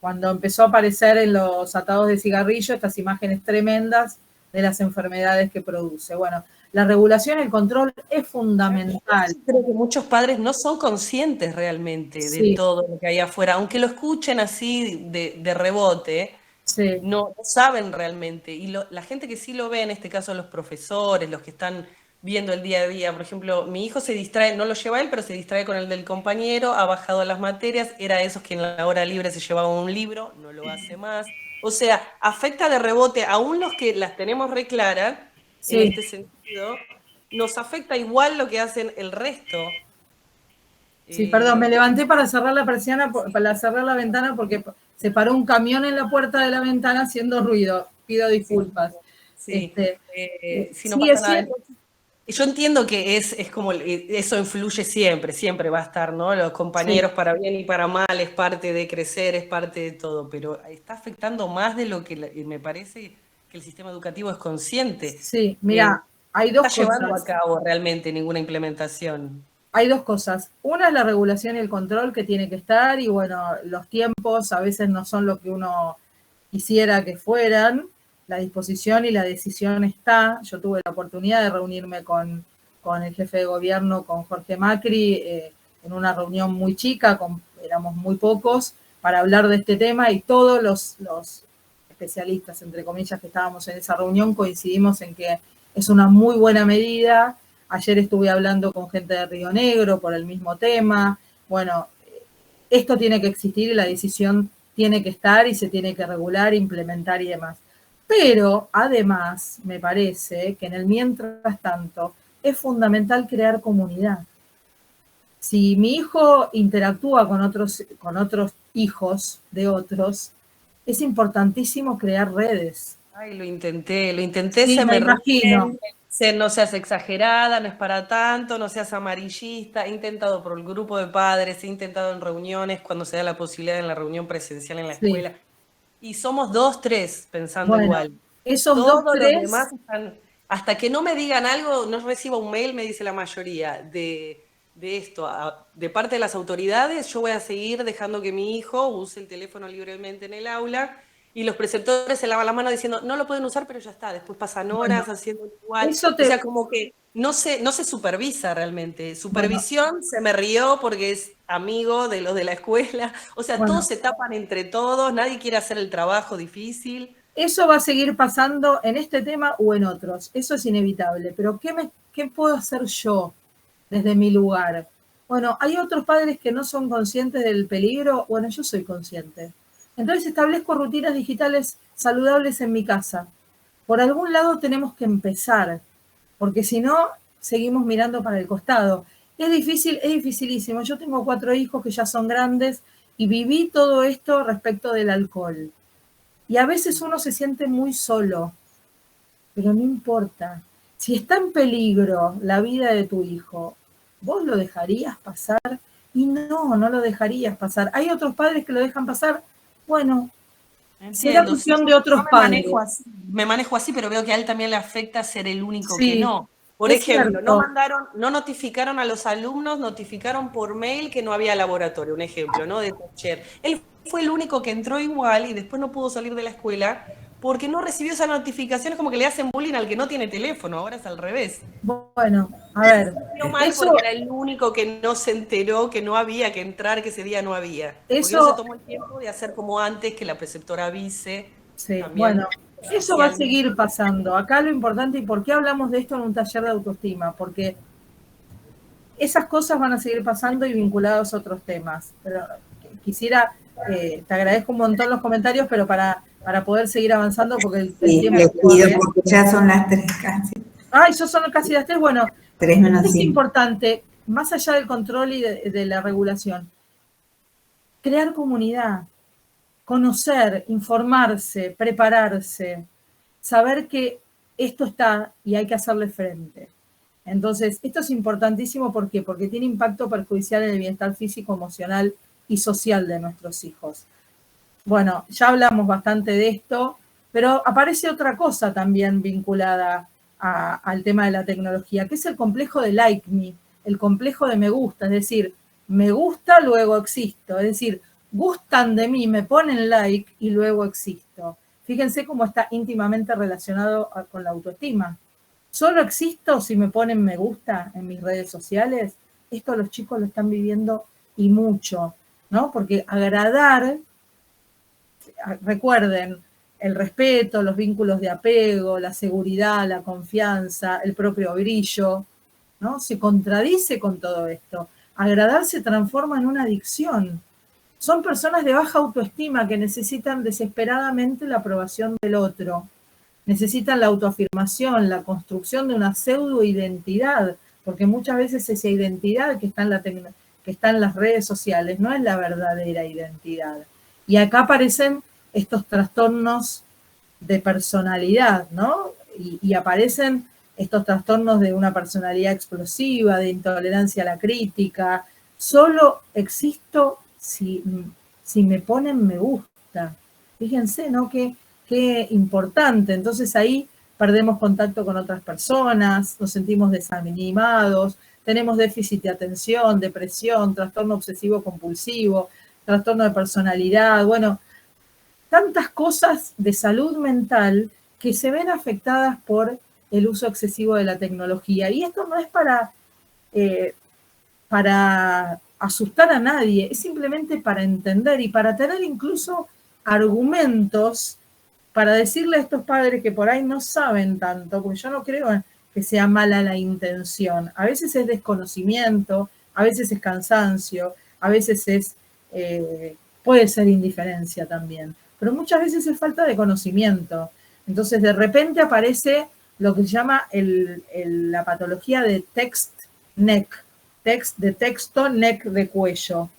Cuando empezó a aparecer en los atados de cigarrillo estas imágenes tremendas de las enfermedades que produce. Bueno, la regulación y el control es fundamental. creo que muchos padres no son conscientes realmente de Sí, todo lo que hay afuera, aunque lo escuchen así de rebote, sí, no saben realmente. Y la gente que sí lo ve, en este caso los profesores, los que están viendo el día a día, por ejemplo, mi hijo se distrae, no lo lleva él, pero se distrae con el del compañero, ha bajado las materias, era esos que en la hora libre se llevaba un libro, no lo hace más. O sea, afecta de rebote, aún los que las tenemos re claras, en sí. este sentido, nos afecta igual lo que hacen el resto. Sí, perdón, me Eh, levanté para cerrar la persiana, para cerrar la ventana porque se paró un camión en la puerta de la ventana haciendo ruido. Pido sí, disculpas. sí, Este, sí, no sí, pasa es nada. cierto. Entonces, yo entiendo que es como, eso influye siempre, siempre va a estar, ¿no? Los Sí, compañeros para bien y para mal, es parte de crecer, es parte de todo, pero está afectando más de lo que me parece que el sistema educativo es consciente. sí, No mira, hay está dos llevando a cosas. cabo realmente ninguna implementación. Hay dos cosas. Una es la regulación y el control que tiene que estar, y bueno, los tiempos a veces no son lo que uno quisiera que fueran. La disposición y la decisión está. Yo tuve la oportunidad de reunirme con el jefe de gobierno, con Jorge Macri, en una reunión muy chica, éramos muy pocos, para hablar de este tema, y todos los especialistas, entre comillas, que estábamos en esa reunión coincidimos en que es una muy buena medida. Ayer estuve hablando con gente de Río Negro por el mismo tema. Bueno, esto tiene que existir y la decisión tiene que estar y se tiene que regular, implementar y demás. Pero además, me parece que en el mientras tanto es fundamental crear comunidad. Si mi hijo interactúa con otros hijos de otros, es importantísimo crear redes. Ay, lo intenté, Sí, se me me imagino. ríen, no seas exagerada, no es para tanto, no seas amarillista. He intentado por el grupo de padres, he intentado en reuniones, cuando se da la posibilidad en la reunión presencial en la Sí. escuela. Y somos dos, tres pensando Bueno, igual. esos dos, Todos los tres, demás están, hasta que no me digan algo, no reciba un mail, me dice la mayoría, de esto, de parte de las autoridades, yo voy a seguir dejando que mi hijo use el teléfono libremente en el aula y los preceptores se lavan las manos diciendo, no lo pueden usar, pero ya está, después pasan bueno, horas haciendo igual. eso O te, sea, como que no se supervisa realmente. bueno, Supervisión se me rió porque es amigo de los de la escuela. O sea, todos bueno, se tapan entre todos, nadie quiere hacer el trabajo difícil. eso va a seguir pasando en este tema o en otros, eso es inevitable, pero ¿qué puedo hacer yo desde mi lugar? Bueno, hay otros padres que no son conscientes del peligro, bueno, yo soy consciente. Entonces establezco rutinas digitales saludables en mi casa. Por algún lado tenemos que empezar, porque si no, seguimos mirando para el costado. Es difícil, es dificilísimo. Yo tengo 4 hijos que ya son grandes y viví todo esto respecto del alcohol. Y a veces uno se siente muy solo, pero no importa. Si está en peligro la vida de tu hijo, ¿vos lo dejarías pasar? Y no lo dejarías pasar. Hay otros padres que lo dejan pasar. Bueno, será Entiendo, sí, cuestión de yo otros padres. me manejo así, pero veo que a él también le afecta ser el único que Sí, no. Por es ejemplo, no cierto. mandaron, no notificaron a los alumnos, notificaron por mail que no había laboratorio, un ejemplo, ¿no? De taller. Él fue el único que entró igual y después no pudo salir de la escuela porque no recibió esa notificación, es como que le hacen bullying al que no tiene teléfono, ahora es al revés. Bueno, a ver, Vio mal eso, porque era el único que no se enteró que no había que entrar, que ese día no había. Porque no se eso, tomó el tiempo de hacer como antes, que la preceptora avise sí, también bueno, eso va a oficialmente. seguir pasando. Acá lo importante, ¿y por qué hablamos de esto en un taller de autoestima? Porque esas cosas van a seguir pasando y vinculados a otros temas. Pero quisiera, te agradezco un montón los comentarios, pero para poder seguir avanzando, porque el Sí, tiempo les pido corre. porque ya son las 3 casi, Ay, yo son casi las 3. Bueno, 3 menos es 5. importante, más allá del control y de la regulación, crear comunidad, conocer, informarse, prepararse, saber que esto está y hay que hacerle frente. Entonces, esto es importantísimo, ¿por qué? Porque tiene impacto perjudicial en el bienestar físico, emocional y social de nuestros hijos. Bueno, ya hablamos bastante de esto, pero aparece otra cosa también vinculada al tema de la tecnología, que es el complejo de like me, el complejo de me gusta, es decir, me gusta, luego existo, es decir, gustan de mí, me ponen like y luego existo. Fíjense cómo está íntimamente relacionado con la autoestima. Solo existo si me ponen me gusta en mis redes sociales. Esto los chicos lo están viviendo y mucho, ¿no? Porque agradar, recuerden, el respeto, los vínculos de apego, la seguridad, la confianza, el propio brillo, ¿no? Se contradice con todo esto. Agradar se transforma en una adicción. Son personas de baja autoestima que necesitan desesperadamente la aprobación del otro. Necesitan la autoafirmación, la construcción de una pseudo-identidad, porque muchas veces esa identidad que está en las redes sociales no es la verdadera identidad. Y acá aparecen estos trastornos de personalidad, ¿no? Y aparecen estos trastornos de una personalidad explosiva, de intolerancia a la crítica. Solo existo si me ponen me gusta. Fíjense, ¿no? Qué importante. Entonces ahí perdemos contacto con otras personas, nos sentimos desanimados, tenemos déficit de atención, depresión, trastorno obsesivo compulsivo, trastorno de personalidad, bueno, tantas cosas de salud mental que se ven afectadas por el uso excesivo de la tecnología. Y esto no es para asustar a nadie, es simplemente para entender y para tener incluso argumentos para decirle a estos padres que por ahí no saben tanto, porque yo no creo que sea mala la intención. A veces es desconocimiento, a veces es cansancio, a veces puede ser indiferencia también, pero muchas veces es falta de conocimiento. Entonces de repente aparece lo que se llama la patología de text neck, text de texto, neck de cuello.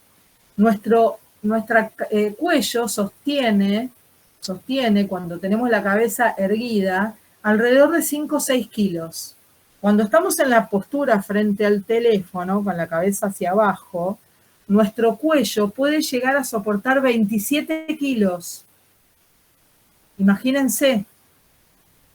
Nuestro cuello sostiene, cuando tenemos la cabeza erguida, alrededor de 5 o 6 kilos. Cuando estamos en la postura frente al teléfono, con la cabeza hacia abajo, nuestro cuello puede llegar a soportar 27 kilos. Imagínense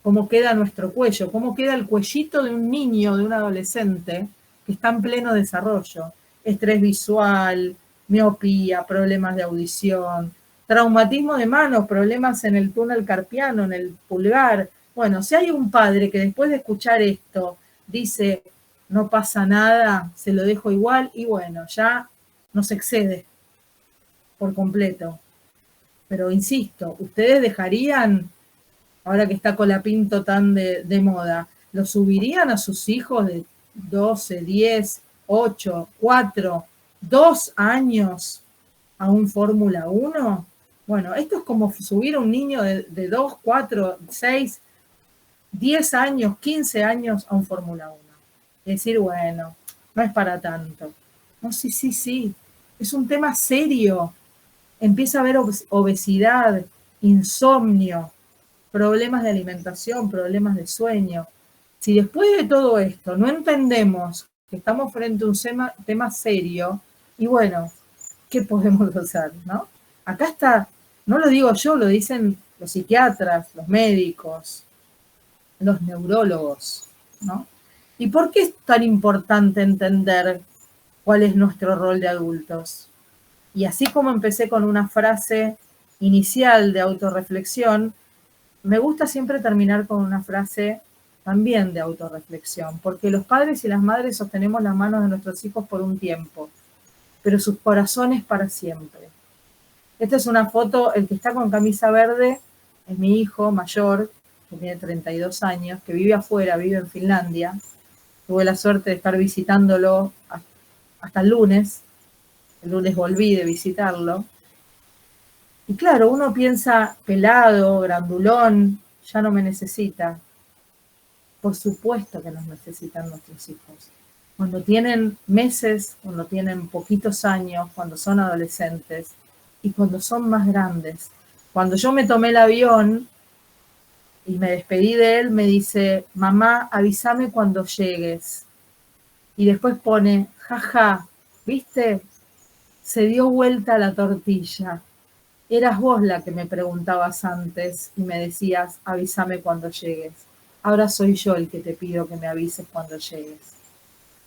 cómo queda nuestro cuello, cómo queda el cuellito de un niño, de un adolescente, que está en pleno desarrollo. Estrés visual, miopía, problemas de audición, traumatismo de manos, problemas en el túnel carpiano, en el pulgar. Bueno, si hay un padre que después de escuchar esto dice, no pasa nada, se lo dejo igual, y bueno, ya nos excede por completo. Pero insisto, ¿ustedes dejarían, ahora que está Colapinto tan de moda, lo subirían a sus hijos de 12, 10, 8, 4, 2 años a un Fórmula 1? Bueno, esto es como subir a un niño de 2, 4, 6, 10 años, 15 años a un Fórmula 1. Y decir, bueno, no es para tanto. No, sí. Es un tema serio. Empieza a haber obesidad, insomnio, problemas de alimentación, problemas de sueño. Si después de todo esto no entendemos que estamos frente a un tema serio, y bueno, ¿qué podemos hacer, no? Acá está, no lo digo yo, lo dicen los psiquiatras, los médicos, los neurólogos, ¿no? ¿Y por qué es tan importante entender cuál es nuestro rol de adultos? Y así como empecé con una frase inicial de autorreflexión, me gusta siempre terminar con una frase también de autorreflexión, porque los padres y las madres sostenemos las manos de nuestros hijos por un tiempo, pero sus corazones para siempre. Esta es una foto, el que está con camisa verde es mi hijo mayor, que tiene 32 años, que vive afuera, vive en Finlandia. Tuve la suerte de estar visitándolo hasta el lunes. El lunes volví de visitarlo. Y claro, uno piensa, pelado, grandulón, ya no me necesita. Por supuesto que nos necesitan nuestros hijos. Cuando tienen meses, cuando tienen poquitos años, cuando son adolescentes y cuando son más grandes. Cuando yo me tomé el avión, y me despedí de él, me dice, mamá, avísame cuando llegues. Y después pone, jaja, ¿viste? Se dio vuelta la tortilla. Eras vos la que me preguntabas antes y me decías, avísame cuando llegues. Ahora soy yo el que te pido que me avises cuando llegues.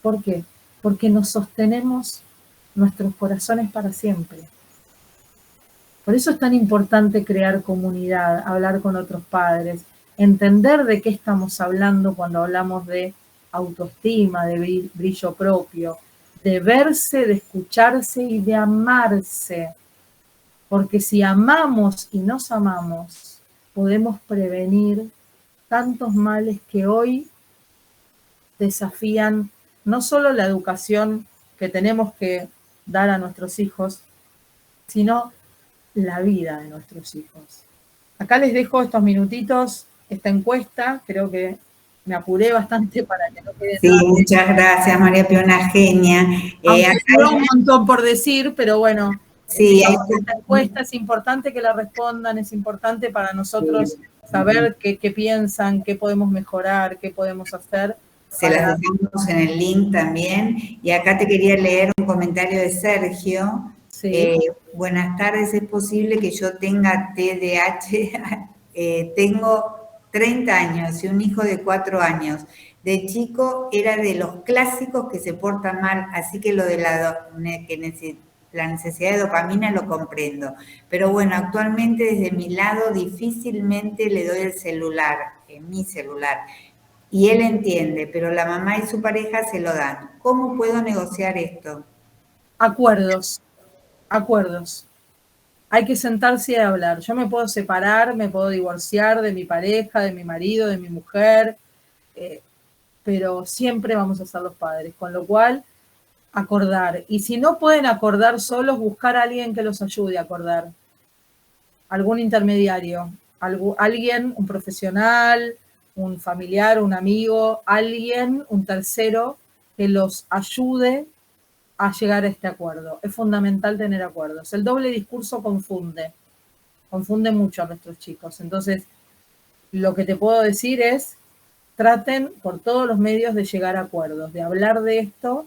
¿Por qué? Porque nos sostenemos nuestros corazones para siempre. Por eso es tan importante crear comunidad, hablar con otros padres, entender de qué estamos hablando cuando hablamos de autoestima, de brillo propio, de verse, de escucharse y de amarse. Porque si amamos y nos amamos, podemos prevenir tantos males que hoy desafían no solo la educación que tenemos que dar a nuestros hijos, sino la vida de nuestros hijos. Acá les dejo estos minutitos, esta encuesta, creo que me apuré bastante para que no quede Sí, nada. muchas gracias, María Pía, una genia. Aunque duró un montón por decir, pero bueno, sí, esta encuesta es importante que la respondan, es importante para nosotros saber qué piensan, qué podemos mejorar, qué podemos hacer. Se las dejamos en el link también. Y acá te quería leer un comentario de Sergio. Sí. Buenas tardes, ¿es posible que yo tenga TDAH? Tengo 30 años y un hijo de 4 años. De chico era de los clásicos que se portan mal, así que lo de la necesidad de dopamina lo comprendo. Pero bueno, actualmente desde mi lado difícilmente le doy el celular, mi celular. Y él entiende, pero la mamá y su pareja se lo dan. ¿Cómo puedo negociar esto? Acuerdos. Hay que sentarse y hablar. Yo me puedo separar, me puedo divorciar de mi pareja, de mi marido, de mi mujer, pero siempre vamos a ser los padres, con lo cual acordar. Y si no pueden acordar solos, buscar a alguien que los ayude a acordar. Algún intermediario, alguien, un profesional, un familiar, un amigo, alguien, un tercero que los ayude a llegar a este acuerdo. Es fundamental tener acuerdos. El doble discurso confunde mucho a nuestros chicos. Entonces, lo que te puedo decir es, traten por todos los medios de llegar a acuerdos, de hablar de esto,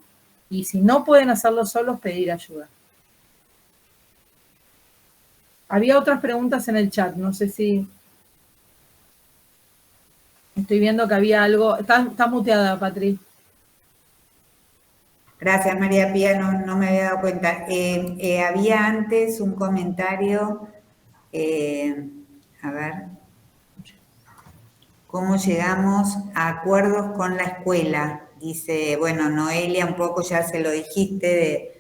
y si no pueden hacerlo solos, pedir ayuda. Había otras preguntas en el chat, no sé si... Estoy viendo que había algo... Está muteada, Patri. Gracias, María Pía, no me había dado cuenta. Había antes un comentario, a ver, ¿cómo llegamos a acuerdos con la escuela? Dice, bueno, Noelia, un poco ya se lo dijiste,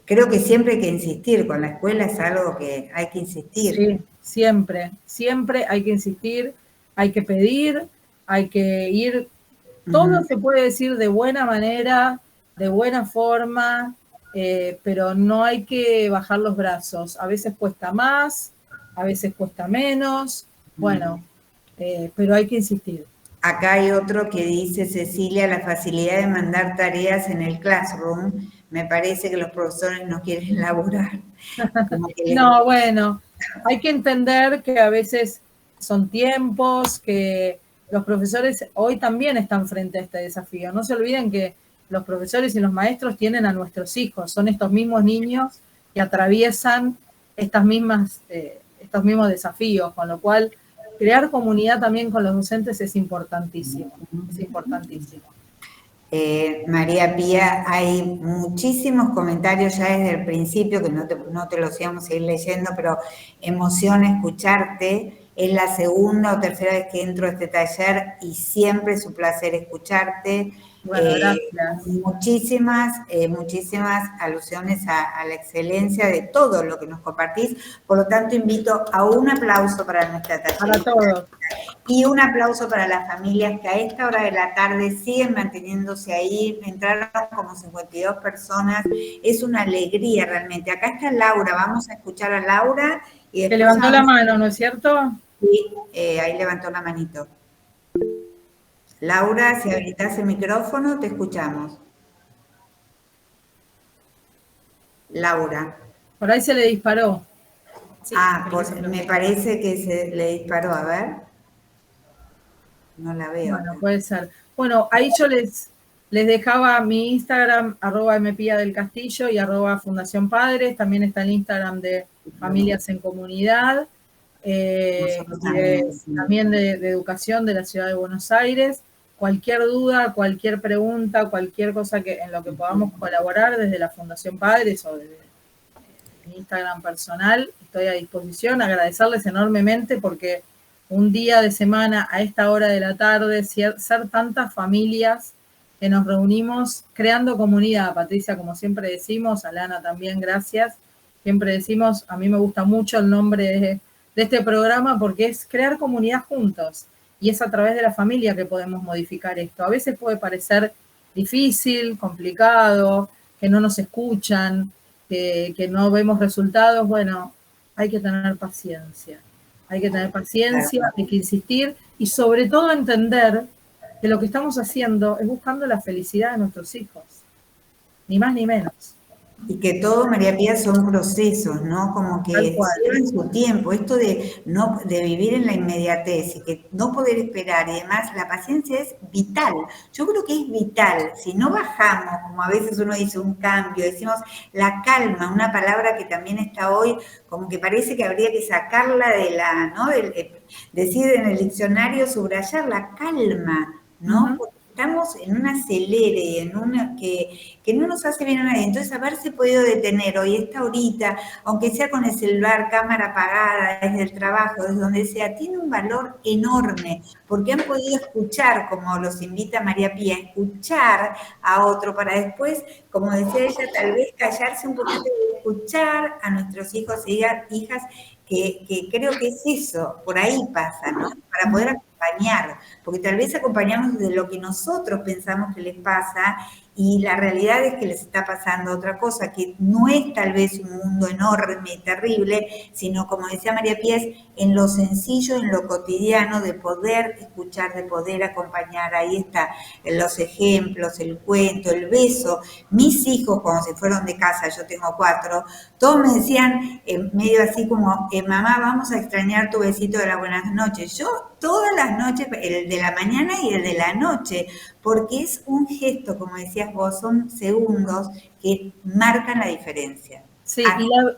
creo que siempre hay que insistir, con la escuela es algo que hay que insistir. Sí, siempre hay que insistir, hay que pedir, hay que ir, todo se puede decir de buena manera, de buena forma, pero no hay que bajar los brazos. A veces cuesta más, a veces cuesta menos, bueno, pero hay que insistir. Acá hay otro que dice, Cecilia, la facilidad de mandar tareas en el classroom, me parece que los profesores no quieren laburar. No, bueno, hay que entender que a veces son tiempos, que los profesores hoy también están frente a este desafío. No se olviden que los profesores y los maestros tienen a nuestros hijos, son estos mismos niños que atraviesan estos mismos desafíos, con lo cual crear comunidad también con los docentes es importantísimo, es importantísimo. María Pía, hay muchísimos comentarios ya desde el principio, que no te los íbamos a ir leyendo, pero emociona escucharte. Es la segunda o tercera vez que entro a este taller y siempre es un placer escucharte. Bueno, gracias. Muchísimas alusiones a la excelencia de todo lo que nos compartís. Por lo tanto, invito a un aplauso para nuestra taller. Para todos. Y un aplauso para las familias que a esta hora de la tarde siguen manteniéndose ahí. Entraron como 52 personas. Es una alegría realmente. Acá está Laura. Vamos a escuchar a Laura. Y que levantó la mano, ¿no es cierto? Sí, ahí levantó la manito. Laura, si habilitas el micrófono, te escuchamos. Laura. Por ahí se le disparó. Sí, pues me parece que se le disparó, a ver. no la veo. Bueno, puede ser. Bueno, ahí yo les dejaba mi Instagram, @mpia_del_castillo y @Fundación Padres. También está el Instagram de Familias en Comunidad, Nosotros y también sí. de Educación de la Ciudad de Buenos Aires. Cualquier duda, cualquier pregunta, cualquier cosa en lo que podamos colaborar desde la Fundación Padres o desde mi Instagram personal, estoy a disposición. Agradecerles enormemente porque un día de semana a esta hora de la tarde, ser tantas familias que nos reunimos creando comunidad. Patricia, como siempre decimos, Alana también, gracias. Siempre decimos, a mí me gusta mucho el nombre de este programa porque es crear comunidad juntos. Y es a través de la familia que podemos modificar esto. A veces puede parecer difícil, complicado, que no nos escuchan, que no vemos resultados. Bueno, hay que tener paciencia. Hay que tener paciencia, hay que insistir y sobre todo entender que lo que estamos haciendo es buscando la felicidad de nuestros hijos. Ni más ni menos. Y que todo, María Pía, son procesos, ¿no? Como que llevan su tiempo. Esto de vivir en la inmediatez y que no poder esperar y demás, la paciencia es vital. Yo creo que es vital. Si no bajamos, como a veces uno dice un cambio, decimos la calma, una palabra que también está hoy, como que parece que habría que sacarla ¿no? Decir en el diccionario, subrayar la calma, ¿no? Uh-huh. Estamos en un acelere, en una que no nos hace bien a nadie. Entonces, haberse podido detener hoy, esta horita, aunque sea con el celular, cámara apagada, desde el trabajo, desde donde sea, tiene un valor enorme, porque han podido escuchar, como los invita María Pía, escuchar a otro para después, como decía ella, tal vez callarse un poquito y escuchar a nuestros hijos e hijas, que creo que es eso, por ahí pasa, ¿no? Para poder acompañar, porque tal vez acompañamos de lo que nosotros pensamos que les pasa y la realidad es que les está pasando otra cosa, que no es tal vez un mundo enorme y terrible, sino, como decía María Pía, en lo sencillo, en lo cotidiano, de poder escuchar, de poder acompañar. Ahí está los ejemplos, el cuento, el beso. Mis hijos, cuando se fueron de casa, yo tengo 4, todos me decían, medio así como, mamá, vamos a extrañar tu besito de las buenas noches. Yo todas las noches, el de la mañana y el de la noche, porque es un gesto, como decías vos, son segundos que marcan la diferencia. Sí,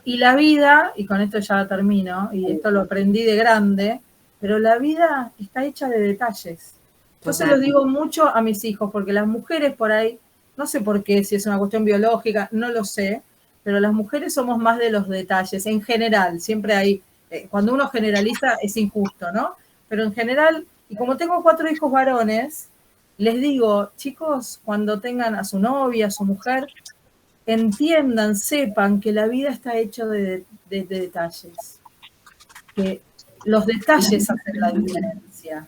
y la vida, y con esto ya termino, y esto lo aprendí de grande, pero la vida está hecha de detalles. Yo se los digo mucho a mis hijos, porque las mujeres por ahí, no sé por qué, si es una cuestión biológica, no lo sé, pero las mujeres somos más de los detalles, en general, siempre hay, cuando uno generaliza es injusto, ¿no? Pero en general, y como tengo 4 hijos varones, les digo, chicos, cuando tengan a su novia, a su mujer, entiendan, sepan que la vida está hecha de detalles, que los detalles hacen la diferencia.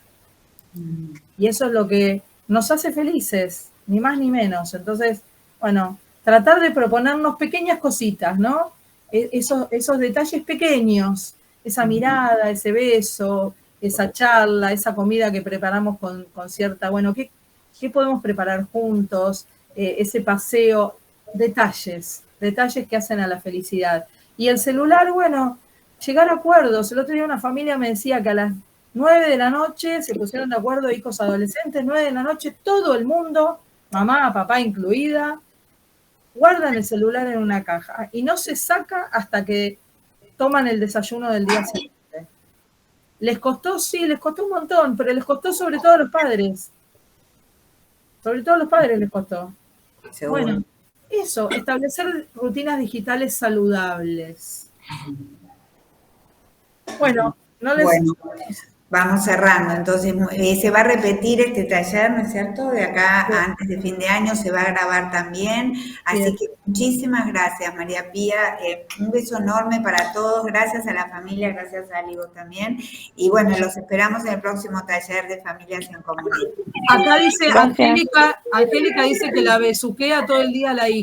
Y eso es lo que nos hace felices, ni más ni menos. Entonces, bueno, tratar de proponernos pequeñas cositas, ¿no? Esos detalles pequeños, esa mirada, ese beso, esa charla, esa comida que preparamos con cierta, bueno, ¿qué podemos preparar juntos? Ese paseo, detalles que hacen a la felicidad. Y el celular, bueno, llegar a acuerdos. El otro día una familia me decía que a las 9 de la noche se pusieron de acuerdo, hijos adolescentes, 9 de la noche, todo el mundo, mamá, papá incluida, guardan el celular en una caja y no se saca hasta que toman el desayuno del día siguiente. ¿Les costó? Sí, les costó un montón, pero les costó sobre todo a los padres. Sobre todo a los padres les costó. Seguro. Bueno, eso, establecer rutinas digitales saludables. Bueno, no les... Bueno, vamos cerrando. Entonces, se va a repetir este taller, ¿no es cierto? De acá antes de fin de año se va a grabar también. Así que muchísimas gracias, María Pía. Un beso enorme para todos. Gracias a la familia, gracias a Aligo también. Y bueno, los esperamos en el próximo taller de Familias en Comunidad. Acá dice, Angélica dice que la besuquea todo el día a la hija.